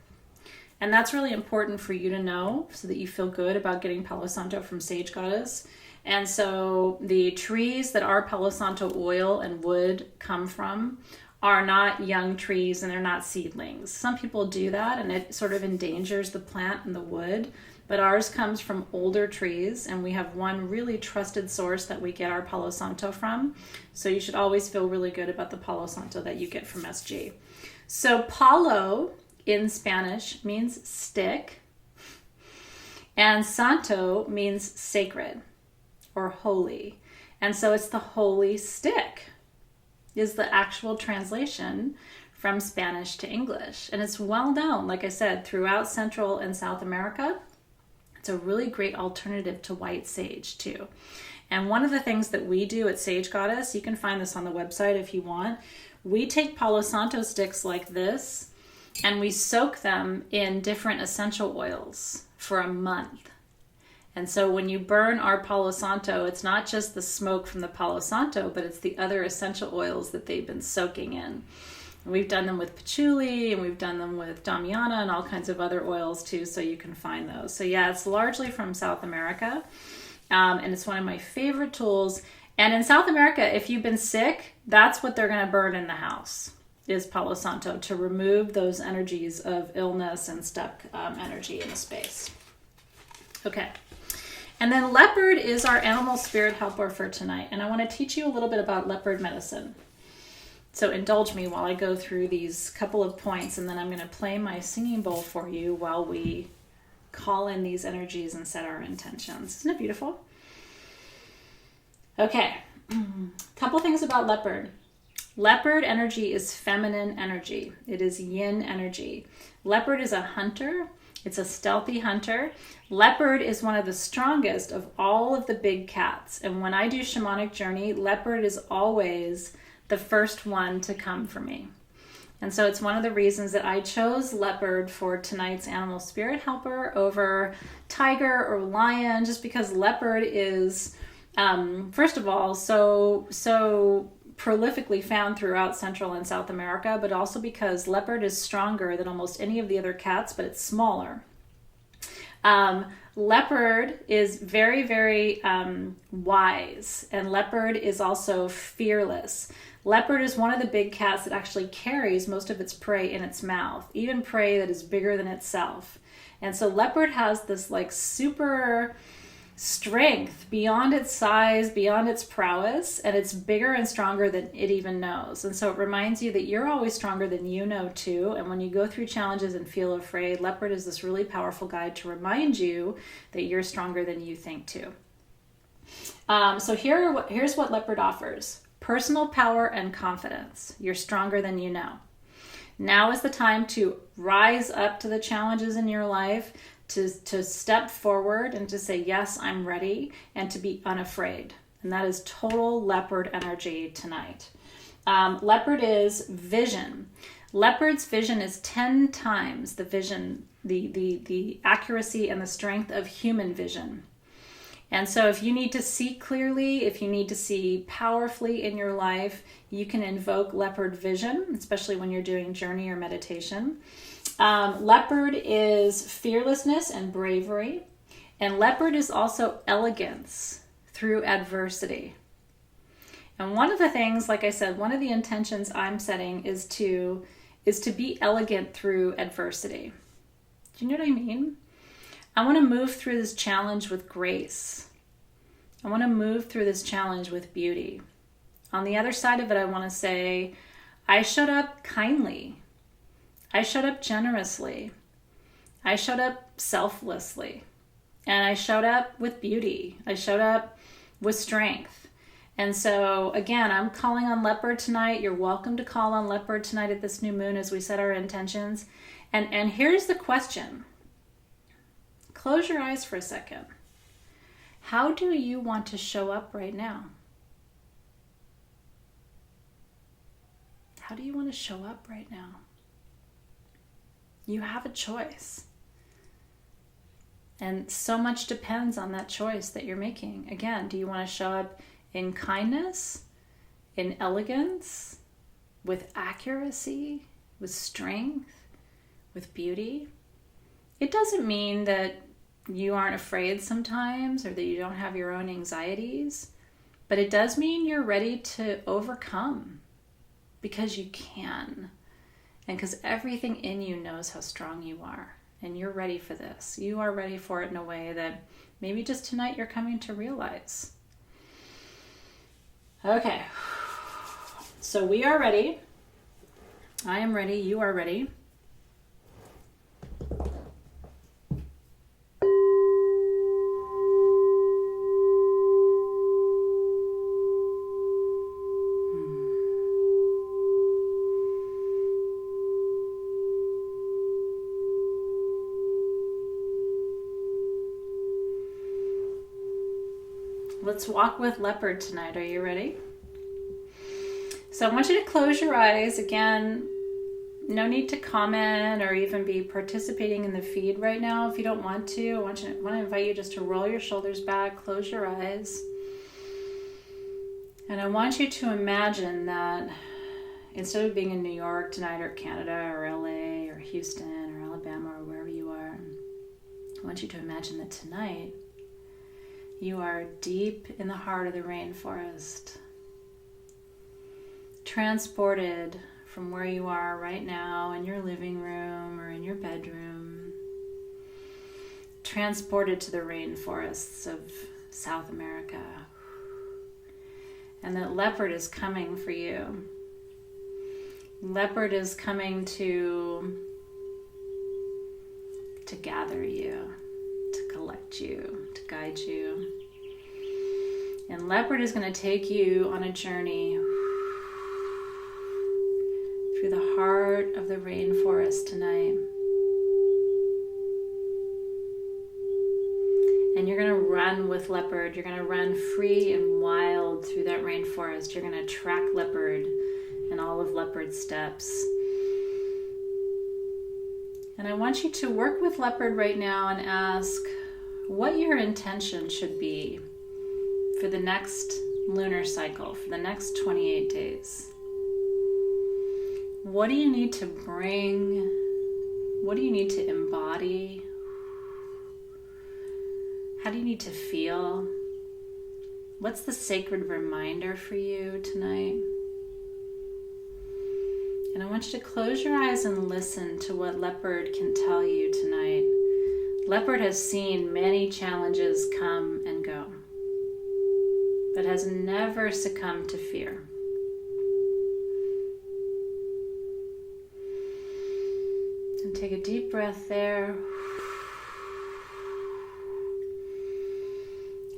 And that's really important for you to know so that you feel good about getting Palo Santo from Sage Goddess. And so the trees that our Palo Santo oil and wood come from are not young trees and they're not seedlings. Some people do that and it sort of endangers the plant and the wood, but ours comes from older trees, and we have one really trusted source that we get our Palo Santo from. So you should always feel really good about the Palo Santo that you get from SG. So Palo in Spanish means stick, and Santo means sacred or holy. And so it's the holy stick is the actual translation from Spanish to English. And it's well known, like I said, throughout Central and South America. It's a really great alternative to white sage too. And one of the things that we do at Sage Goddess, you can find this on the website if you want, we take Palo Santo sticks like this and we soak them in different essential oils for a month. And so when you burn our Palo Santo, it's not just the smoke from the Palo Santo, but it's the other essential oils that they've been soaking in. And we've done them with patchouli, and we've done them with damiana and all kinds of other oils too, so you can find those. So yeah, it's largely from South America, and it's one of my favorite tools. And in South America, if you've been sick, that's what they're going to burn in the house, is Palo Santo, to remove those energies of illness and stuck energy in the space. Okay. And then Leopard is our animal spirit helper for tonight. And I want to teach you a little bit about leopard medicine. So indulge me while I go through these couple of points, and then I'm going to play my singing bowl for you while we call in these energies and set our intentions. Isn't it beautiful? Okay, couple things about leopard. Leopard energy is feminine energy. It is yin energy. Leopard is a hunter. It's a stealthy hunter. Leopard is one of the strongest of all of the big cats. And when I do shamanic journey, leopard is always the first one to come for me. And so it's one of the reasons that I chose leopard for tonight's animal spirit helper over tiger or lion, just because leopard is, first of all, so prolifically found throughout Central and South America, but also because leopard is stronger than almost any of the other cats, but it's smaller. Leopard is very, very wise, and leopard is also fearless. Leopard is one of the big cats that actually carries most of its prey in its mouth, even prey that is bigger than itself. And so leopard has this like super strength beyond its size, beyond its prowess, and it's bigger and stronger than it even knows. And so it reminds you that you're always stronger than you know too. And when you go through challenges and feel afraid, leopard is this really powerful guide to remind you that you're stronger than you think too. So here's what leopard offers: personal power and confidence. You're stronger than you know. Now is the time to rise up to the challenges in your life, to step forward and to say, yes, I'm ready, and to be unafraid. And that is total leopard energy tonight. Leopard is vision. Leopard's vision is 10 times the vision, the accuracy and the strength of human vision. And so if you need to see clearly, if you need to see powerfully in your life, you can invoke leopard vision, especially when you're doing journey or meditation. Leopard is fearlessness and bravery. And leopard is also elegance through adversity. And one of the things, like I said, one of the intentions I'm setting is to be elegant through adversity. Do you know what I mean? I want to move through this challenge with grace. I want to move through this challenge with beauty. On the other side of it, I want to say, I showed up kindly. I showed up generously. I showed up selflessly. And I showed up with beauty. I showed up with strength. And so, again, I'm calling on leopard tonight. You're welcome to call on leopard tonight at this new moon as we set our intentions. And here's the question. Close your eyes for a second. How do you want to show up right now? How do you want to show up right now? You have a choice. And so much depends on that choice that you're making. Again, do you want to show up in kindness, in elegance, with accuracy, with strength, with beauty? It doesn't mean that you aren't afraid sometimes or that you don't have your own anxieties, but it does mean you're ready to overcome, because you can, and because everything in you knows how strong you are, and you're ready for this. You are ready for it in a way that maybe just tonight you're coming to realize. Okay, so we are ready. I am ready. You are ready. Let's walk with leopard tonight. Are you ready? So I want you to close your eyes. Again, no need to comment or even be participating in the feed right now if you don't want to. I want to invite you just to roll your shoulders back, close your eyes. And I want you to imagine that instead of being in New York tonight, or Canada or LA or Houston or Alabama or wherever you are, I want you to imagine that tonight you are deep in the heart of the rainforest, transported from where you are right now in your living room or in your bedroom, transported to the rainforests of South America. And that leopard is coming for you. Leopard is coming to gather you, to collect you, to guide you. And Leopard is going to take you on a journey through the heart of the rainforest tonight. And you're going to run with Leopard. You're going to run free and wild through that rainforest. You're going to track Leopard in all of Leopard's steps. And I want you to work with Leopard right now and ask what your intention should be for the next lunar cycle, for the next 28 days. What do you need to bring? What do you need to embody? How do you need to feel? What's the sacred reminder for you tonight? And I want you to close your eyes and listen to what Leopard can tell you tonight. Leopard has seen many challenges come and go, but has never succumbed to fear. And take a deep breath there.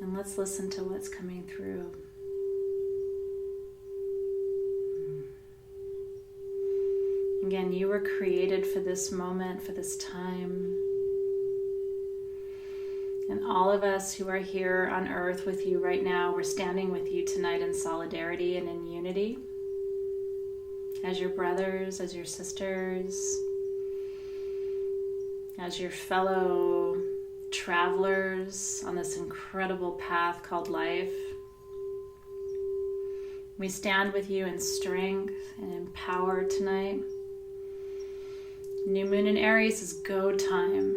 And let's listen to what's coming through. Again, you were created for this moment, for this time. And all of us who are here on earth with you right now, we're standing with you tonight in solidarity and in unity. As your brothers, as your sisters, as your fellow travelers on this incredible path called life. We stand with you in strength and in power tonight. New moon in Aries is go time.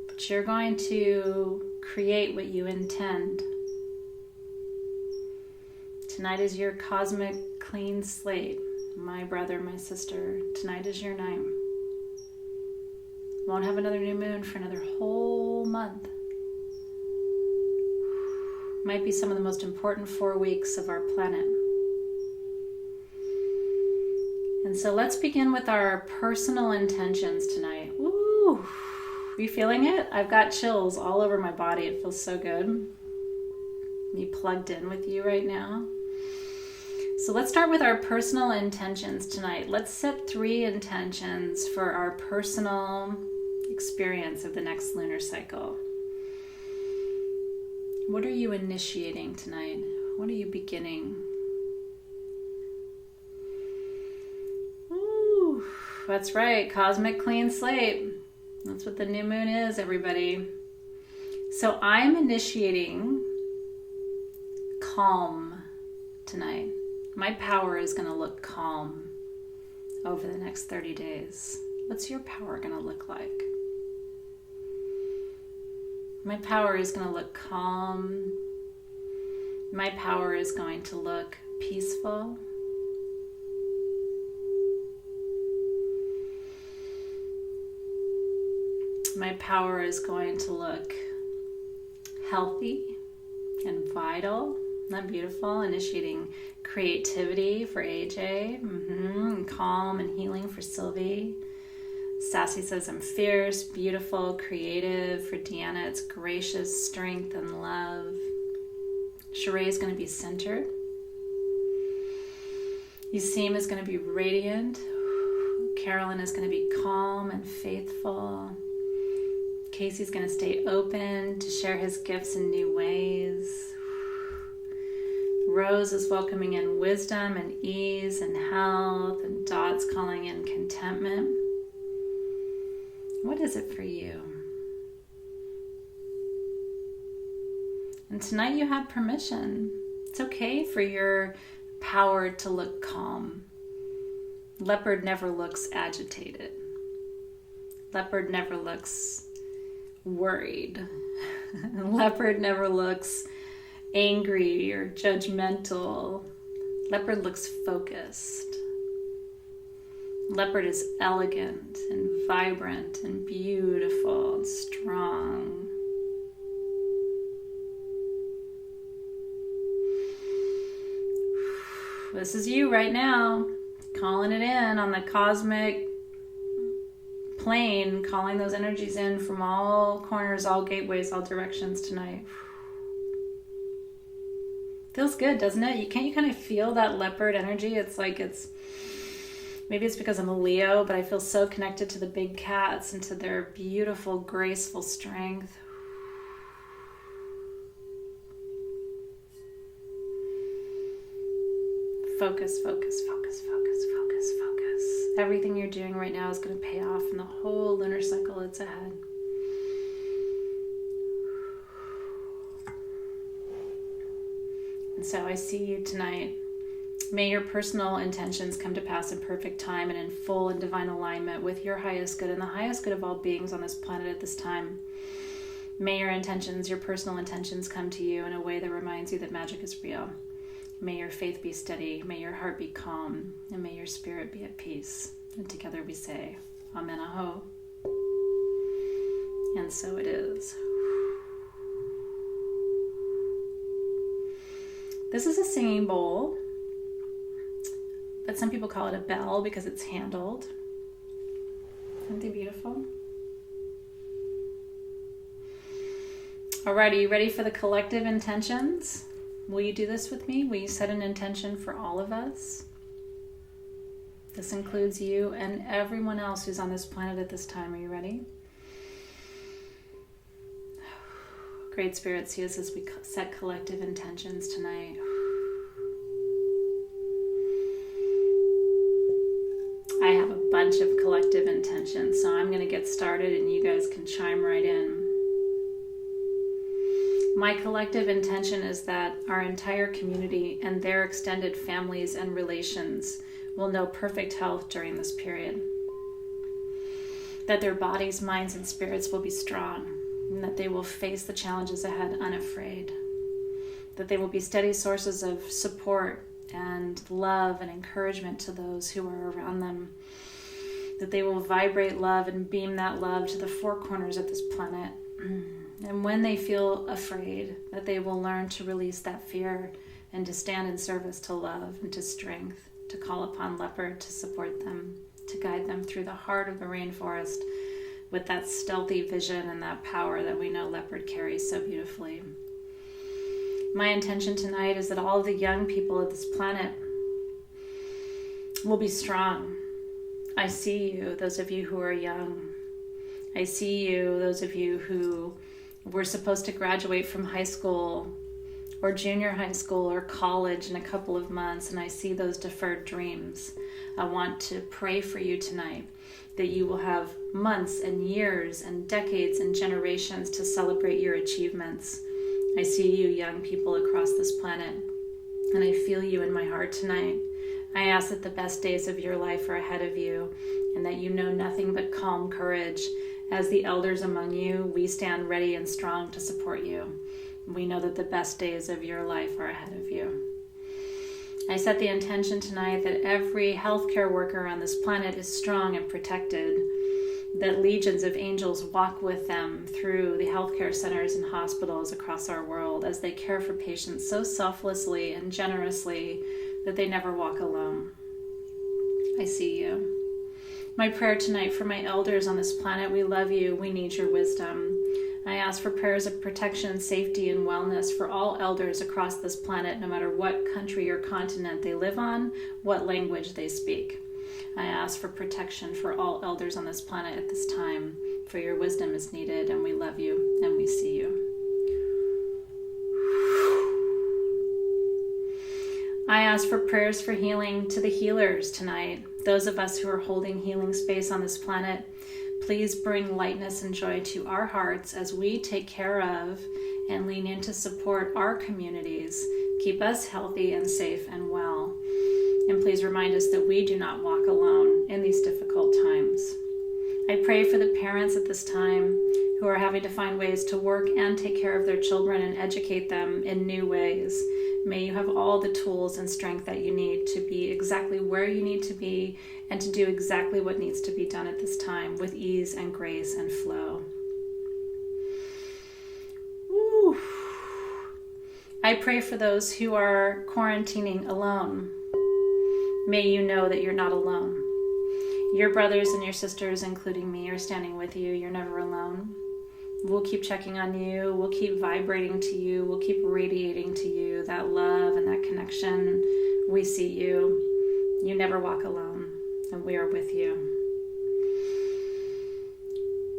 But you're going to create what you intend. Tonight is your cosmic clean slate. My brother, my sister, tonight is your night. Won't have another new moon for another whole month. Might be some of the most important 4 weeks of our planet. And so let's begin with our personal intentions tonight. Woo! Are you feeling it? I've got chills all over my body. It feels so good. Me plugged in with you right now. So let's start with our personal intentions tonight. Let's set 3 intentions for our personal experience of the next lunar cycle. What are you initiating tonight? What are you beginning? Ooh, that's right, cosmic clean slate. That's what the new moon is, everybody. So I'm initiating calm tonight. My power is going to look calm over the next 30 days. What's your power going to look like? My power is going to look calm. My power is going to look peaceful. My power is going to look healthy and vital. Isn't that beautiful? Initiating creativity for AJ. And calm and healing for Sylvie. Sassy says, I'm fierce, beautiful, creative. For Deanna, it's gracious, strength, and love. Sheree is going to be centered. Yusim is going to be radiant. Carolyn is going to be calm and faithful. Casey's going to stay open to share his gifts in new ways. Rose is welcoming in wisdom and ease and health, and Dot's calling in contentment. What is it for you? And tonight you have permission. It's okay for your power to look calm. Leopard never looks agitated. Leopard never looks worried. Leopard never looks angry or judgmental. Leopard looks focused. Leopard is elegant and vibrant and beautiful and strong. This is you right now, calling it in on the cosmic plane, calling those energies in from all corners, all gateways, all directions tonight. Feels good, doesn't it? Can't you kind of feel that leopard energy? It's like maybe it's because I'm a Leo, but I feel so connected to the big cats and to their beautiful, graceful strength. Focus, focus, focus, focus, focus, focus. Everything you're doing right now is going to pay off in the whole lunar cycle that's ahead. And so I see you tonight. May your personal intentions come to pass in perfect time and in full and divine alignment with your highest good and the highest good of all beings on this planet at this time. May your intentions, your personal intentions, come to you in a way that reminds you that magic is real. May your faith be steady, may your heart be calm, and may your spirit be at peace. And together we say, Amen Aho. And so it is. This is a singing bowl, but some people call it a bell because it's handled. Aren't they beautiful? Alrighty, you ready for the collective intentions? Will you do this with me? Will you set an intention for all of us? This includes you and everyone else who's on this planet at this time. Are you ready? Great Spirit, see us as we set collective intentions tonight. I have a bunch of collective intentions, so I'm going to get started and you guys can chime right in. My collective intention is that our entire community and their extended families and relations will know perfect health during this period. That their bodies, minds, and spirits will be strong, and that they will face the challenges ahead unafraid. That they will be steady sources of support and love and encouragement to those who are around them. That they will vibrate love and beam that love to the four corners of this planet. And when they feel afraid, that they will learn to release that fear and to stand in service to love and to strength, to call upon Leopard to support them, to guide them through the heart of the rainforest with that stealthy vision and that power that we know Leopard carries so beautifully. My intention tonight is that all the young people of this planet will be strong. I see you, those of you who are young. I see you, those of you who were supposed to graduate from high school or junior high school or college in a couple of months, and I see those deferred dreams. I want to pray for you tonight that you will have months and years and decades and generations to celebrate your achievements. I see you young people across this planet, and I feel you in my heart tonight. I ask that the best days of your life are ahead of you, and that you know nothing but calm courage. As the elders among you, we stand ready and strong to support you. We know that the best days of your life are ahead of you. I set the intention tonight that every healthcare worker on this planet is strong and protected, that legions of angels walk with them through the healthcare centers and hospitals across our world as they care for patients so selflessly and generously that they never walk alone. I see you. My prayer tonight for my elders on this planet, we love you, we need your wisdom. I ask for prayers of protection, safety, and wellness for all elders across this planet, no matter what country or continent they live on, what language they speak. I ask for protection for all elders on this planet at this time, for your wisdom is needed, and we love you, and we see you. I ask for prayers for healing to the healers tonight. Those of us who are holding healing space on this planet, please bring lightness and joy to our hearts as we take care of and lean in to support our communities. Keep us healthy and safe and well. And please remind us that we do not walk alone in these difficult times. I pray for the parents at this time who are having to find ways to work and take care of their children and educate them in new ways. May you have all the tools and strength that you need to be exactly where you need to be and to do exactly what needs to be done at this time with ease and grace and flow. Woo. I pray for those who are quarantining alone. May you know that you're not alone. Your brothers and your sisters, including me, are standing with you. You're never alone. We'll keep checking on you. We'll keep vibrating to you. We'll keep radiating to you that love and that connection. We see you. You never walk alone, and we are with you.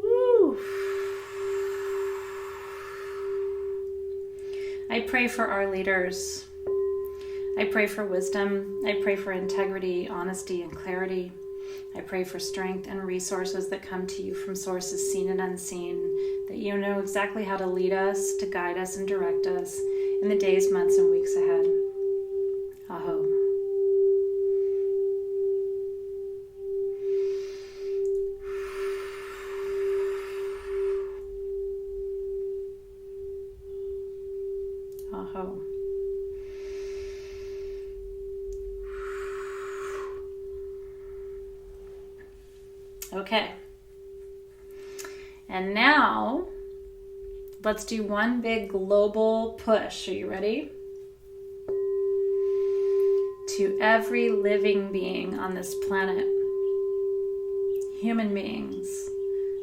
Woo. I pray for our leaders. I pray for wisdom. I pray for integrity, honesty, and clarity. I pray for strength and resources that come to you from sources seen and unseen, that you know exactly how to lead us, to guide us, and direct us in the days, months, and weeks ahead. Aho. Aho. Okay. And now, let's do one big global push. Are you ready? To every living being on this planet, human beings,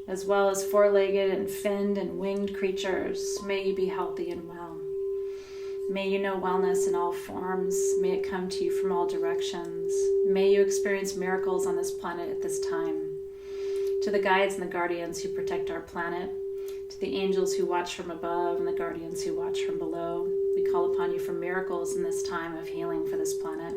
as well as four-legged and finned and winged creatures, may you be healthy and well. May you know wellness in all forms. May it come to you from all directions. May you experience miracles on this planet at this time. To the guides and the guardians who protect our planet, to the angels who watch from above and the guardians who watch from below, we call upon you for miracles in this time of healing for this planet.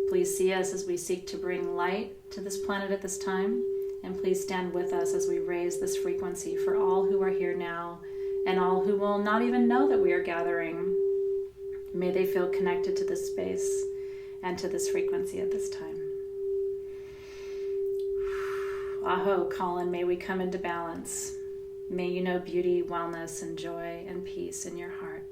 Please see us as we seek to bring light to this planet at this time, and please stand with us as we raise this frequency for all who are here now and all who will not even know that we are gathering. May they feel connected to this space and to this frequency at this time. Aho, Colin, may we come into balance. May you know beauty, wellness, and joy and peace in your heart.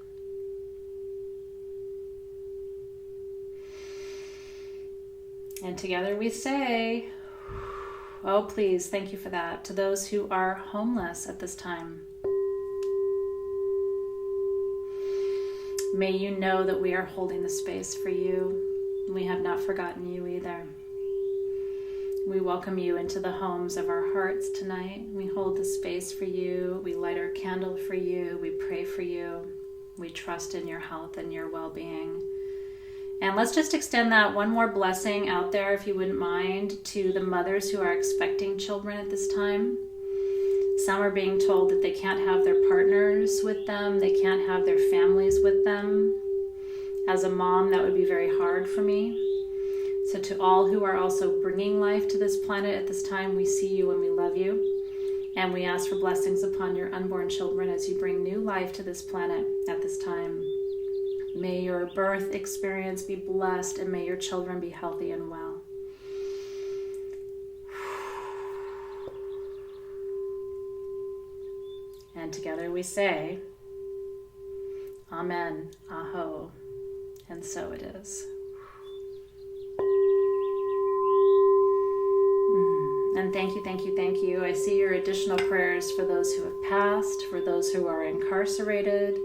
And together we say, oh, please, thank you for that. To those who are homeless at this time, may you know that we are holding the space for you. We have not forgotten you either. We welcome you into the homes of our hearts tonight. We hold the space for you. We light our candle for you. We pray for you. We trust in your health and your well-being. And let's just extend that one more blessing out there, if you wouldn't mind, to the mothers who are expecting children at this time. Some are being told that they can't have their partners with them. They can't have their families with them. As a mom, that would be very hard for me. So to all who are also bringing life to this planet at this time, we see you and we love you. And we ask for blessings upon your unborn children as you bring new life to this planet at this time. May your birth experience be blessed, and may your children be healthy and well. And together we say, Amen, Aho, and so it is. And thank you, thank you, thank you. I see your additional prayers for those who have passed, for those who are incarcerated,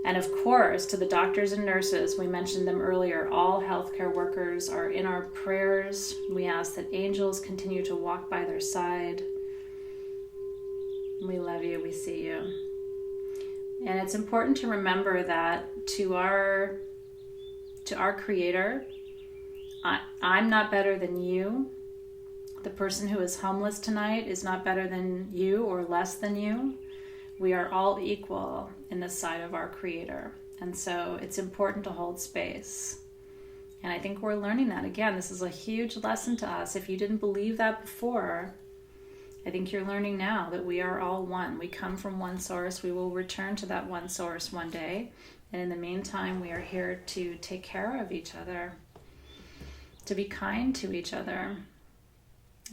and of course, to the doctors and nurses. We mentioned them earlier. All healthcare workers are in our prayers. We ask that angels continue to walk by their side. We love you. We see you. And it's important to remember that to our Creator, I'm not better than you. The person who is homeless tonight is not better than you or less than you. We are all equal in the sight of our Creator. And so it's important to hold space. And I think we're learning that. Again, this is a huge lesson to us. If you didn't believe that before, I think you're learning now that we are all one. We come from one source. We will return to that one source one day. And in the meantime, we are here to take care of each other, to be kind to each other,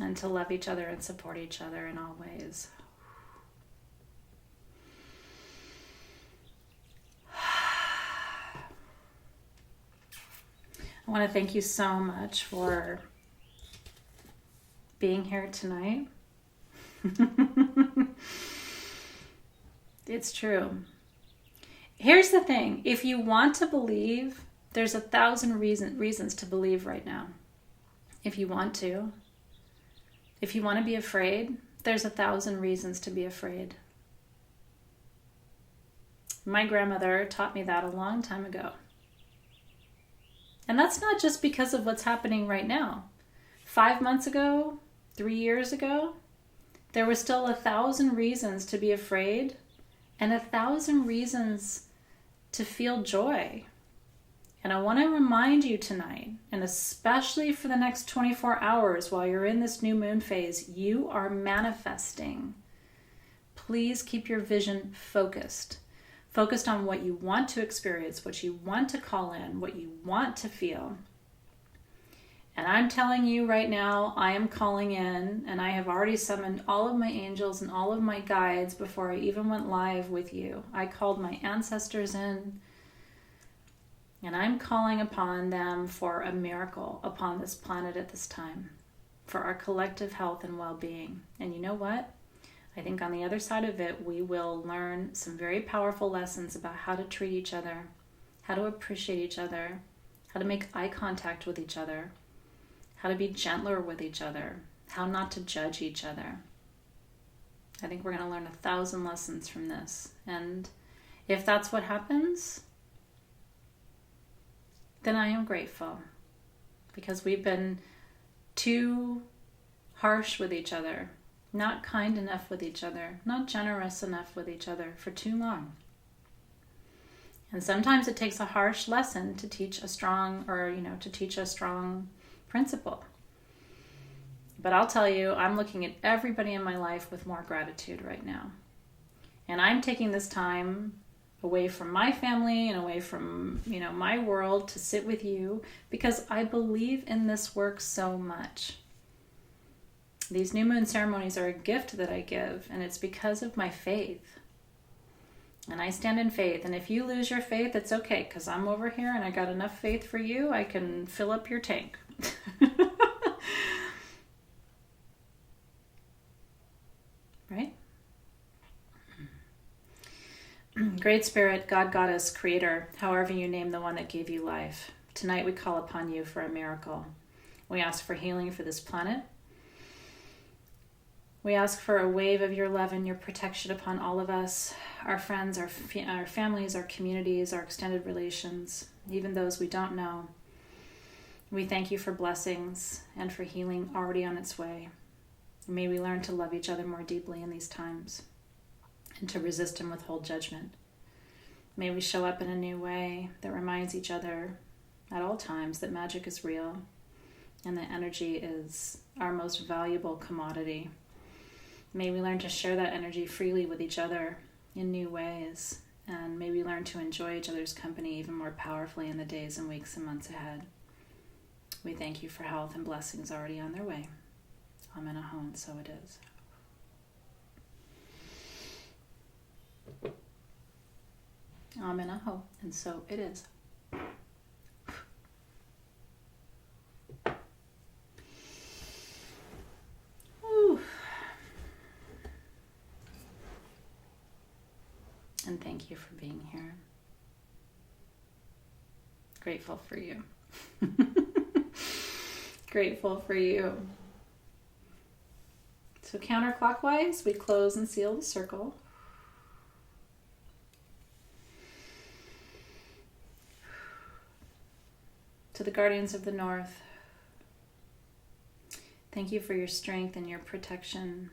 and to love each other and support each other in all ways. I want to thank you so much for being here tonight. It's true. Here's the thing. If you want to believe, there's 1,000 reasons to believe right now. if you want to. If you want to be afraid, there's 1,000 reasons to be afraid. My grandmother taught me that a long time ago. And that's not just because of what's happening right now. 5 months ago, 3 years ago, there were still 1,000 reasons to be afraid and 1,000 reasons to feel joy. And I want to remind you tonight, and especially for the next 24 hours while you're in this new moon phase, you are manifesting. Please keep your vision focused. Focused on what you want to experience, what you want to call in, what you want to feel. And I'm telling you right now, I am calling in, and I have already summoned all of my angels and all of my guides before I even went live with you. I called my ancestors in, and I'm calling upon them for a miracle upon this planet at this time, for our collective health and well-being. And you know what? I think on the other side of it, we will learn some very powerful lessons about how to treat each other, how to appreciate each other, how to make eye contact with each other, how to be gentler with each other, how not to judge each other. I think we're going to learn 1,000 lessons from this. And if that's what happens, then I am grateful, because we've been too harsh with each other, not kind enough with each other, not generous enough with each other for too long. And sometimes it takes a harsh lesson to teach a strong, to teach a strong principle. But I'll tell you, I'm looking at everybody in my life with more gratitude right now. And I'm taking this time away from my family and away from, my world to sit with you, because I believe in this work so much. These new moon ceremonies are a gift that I give, and it's because of my faith. And I stand in faith. And if you lose your faith, it's okay, because I'm over here and I got enough faith for you. I can fill up your tank. Right? Great Spirit, God, Goddess, Creator, however you name the one that gave you life, tonight we call upon you for a miracle. We ask for healing for this planet. We ask for a wave of your love and your protection upon all of us, our friends, our families, our communities, our extended relations, even those we don't know. We thank you for blessings and for healing already on its way. May we learn to love each other more deeply in these times, and to resist and withhold judgment. May we show up in a new way that reminds each other at all times that magic is real and that energy is our most valuable commodity. May we learn to share that energy freely with each other in new ways, and may we learn to enjoy each other's company even more powerfully in the days and weeks and months ahead. We thank you for health and blessings already on their way. Amen, aho, and so it is. Amen, aho, and so it is. Whew. And thank you for being here. Grateful for you. Grateful for you. So counterclockwise, we close and seal the circle. To the guardians of the north, thank you for your strength and your protection.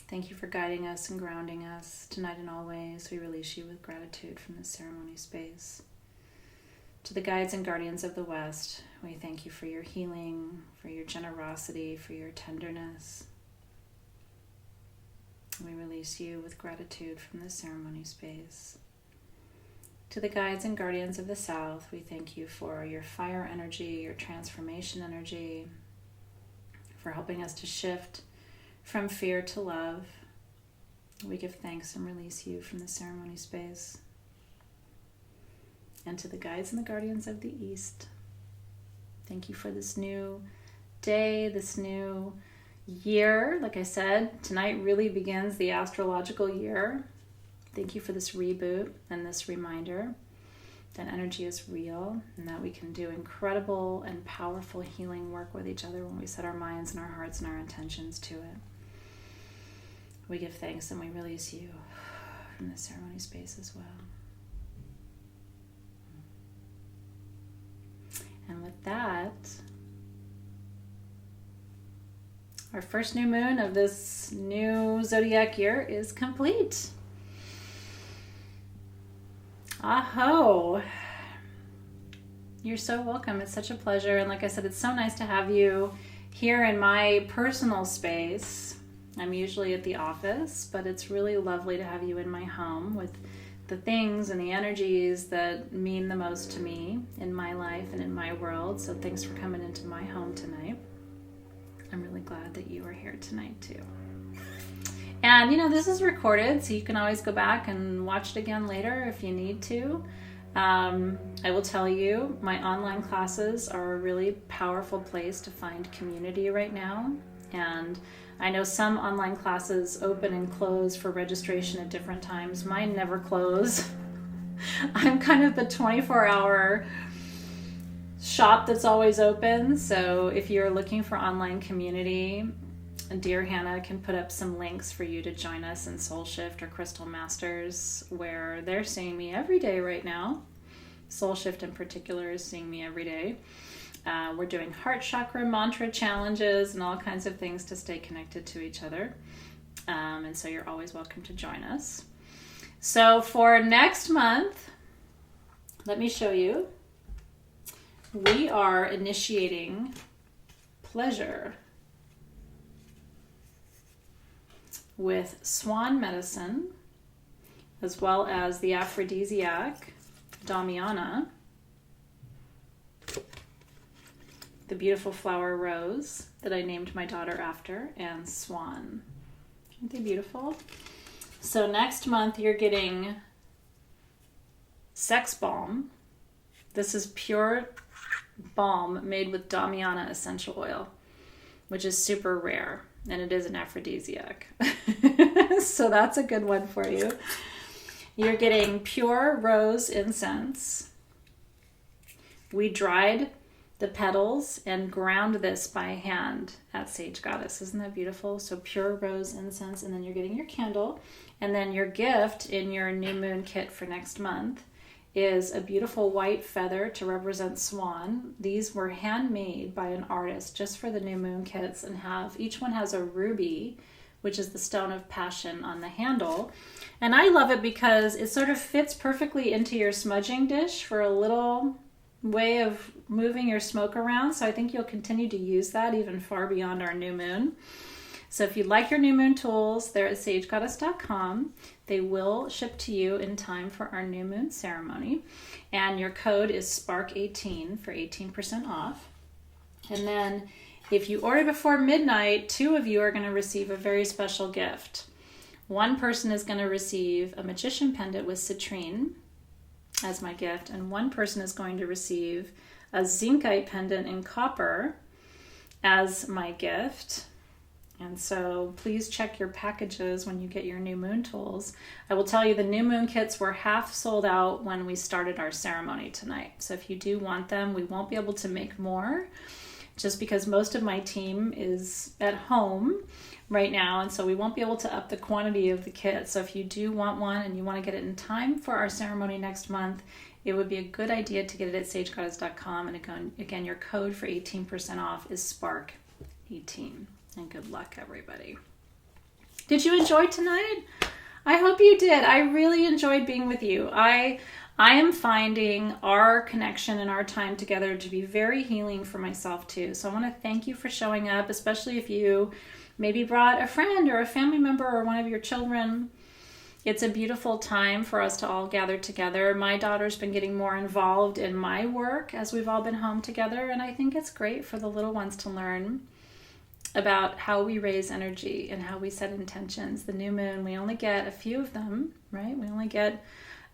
Thank you for guiding us and grounding us tonight and always. We release you with gratitude from this ceremony space. To the guides and guardians of the west, we thank you for your healing, for your generosity, for your tenderness. We release you with gratitude from this ceremony space. To the guides and guardians of the south, we thank you for your fire energy, your transformation energy, for helping us to shift from fear to love. We give thanks and release you from the ceremony space. And to the guides and the guardians of the east, thank you for this new day, this new year. Like I said, tonight really begins the astrological year. Thank you for this reboot and this reminder. that energy is real, and that we can do incredible and powerful healing work with each other when we set our minds and our hearts and our intentions to it. We give thanks and we release you from the ceremony space as well. And with that, our first new moon of this new zodiac year is complete. Aho! You're so welcome. It's such a pleasure. And like I said, it's so nice to have you here in my personal space. I'm usually at the office, but it's really lovely to have you in my home with the things and the energies that mean the most to me in my life and in my world. So thanks for coming into my home tonight. I'm really glad that you are here tonight too. And this is recorded, so you can always go back and watch it again later if you need to. I will tell you, my online classes are a really powerful place to find community right now. And I know some online classes open and close for registration at different times. Mine never close. I'm kind of the 24-hour shop that's always open. So if you're looking for online community, Dear Hannah can put up some links for you to join us in Soul Shift or Crystal Masters, where they're seeing me every day right now. Soul Shift in particular is seeing me every day. We're doing heart chakra mantra challenges and all kinds of things to stay connected to each other. And so you're always welcome to join us. So for next month, let me show you. We are initiating pleasure with swan medicine, as well as the aphrodisiac Damiana, the beautiful flower rose that I named my daughter after, and swan. Aren't they beautiful? So next month you're getting sex balm. This is pure balm made with Damiana essential oil, which is super rare, and it is an aphrodisiac. So that's a good one for you. You're getting pure rose incense. We dried the petals and ground this by hand at Sage Goddess. Isn't that beautiful? So pure rose incense, and then you're getting your candle. And then your gift in your new moon kit for next month is a beautiful white feather to represent swan. These were handmade by an artist just for the new moon kits, and each one has a ruby, which is the stone of passion, on the handle. And I love it because it sort of fits perfectly into your smudging dish for a little way of moving your smoke around. So I think you'll continue to use that even far beyond our new moon. So if you like your new moon tools, they're at sagegoddess.com. They will ship to you in time for our new moon ceremony. And your code is SPARK18 for 18% off. And then if you order before midnight, 2 of you are going to receive a very special gift. One person is going to receive a magician pendant with citrine as my gift, and one person is going to receive a zincite pendant in copper as my gift. And so please check your packages when you get your new moon tools. I will tell you the new moon kits were half sold out when we started our ceremony tonight. So if you do want them, we won't be able to make more, just because most of my team is at home right now, and so we won't be able to up the quantity of the kit. So if you do want one and you want to get it in time for our ceremony next month, it would be a good idea to get it at sagegoddess.com. And again, your code for 18% off is SPARK18. And good luck, everybody. Did you enjoy tonight? I hope you did. I really enjoyed being with you. I am finding our connection and our time together to be very healing for myself too. So I want to thank you for showing up, especially if you maybe brought a friend or a family member or one of your children. It's a beautiful time for us to all gather together. My daughter's been getting more involved in my work as we've all been home together, and I think it's great for the little ones to learn about how we raise energy and how we set intentions. The new moon, we only get a few of them, right? We only get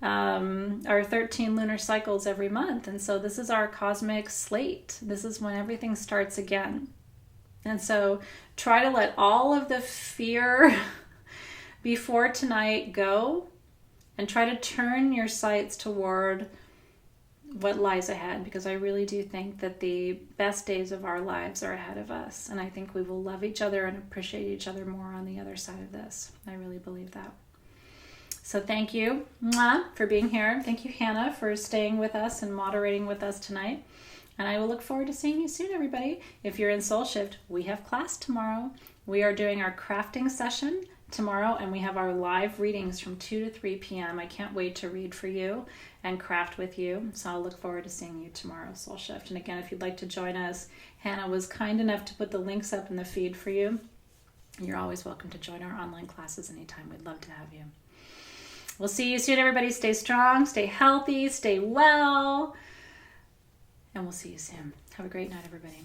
our 13 lunar cycles every month. And so this is our cosmic slate. This is when everything starts again. And so try to let all of the fear before tonight go, and try to turn your sights toward what lies ahead, because I really do think that the best days of our lives are ahead of us. And I think we will love each other and appreciate each other more on the other side of this. I really believe that. So thank you for being here. Thank you, Hannah, for staying with us and moderating with us tonight. And I will look forward to seeing you soon, everybody. If you're in Soul Shift, we have class tomorrow. We are doing our crafting session tomorrow, and we have our live readings from 2 to 3 p.m. I can't wait to read for you and craft with you. So I'll look forward to seeing you tomorrow, Soul Shift. And again, if you'd like to join us, Hannah was kind enough to put the links up in the feed for you. You're always welcome to join our online classes anytime. We'd love to have you. We'll see you soon, everybody. Stay strong, stay healthy, stay well. And we'll see you soon. Have a great night, everybody.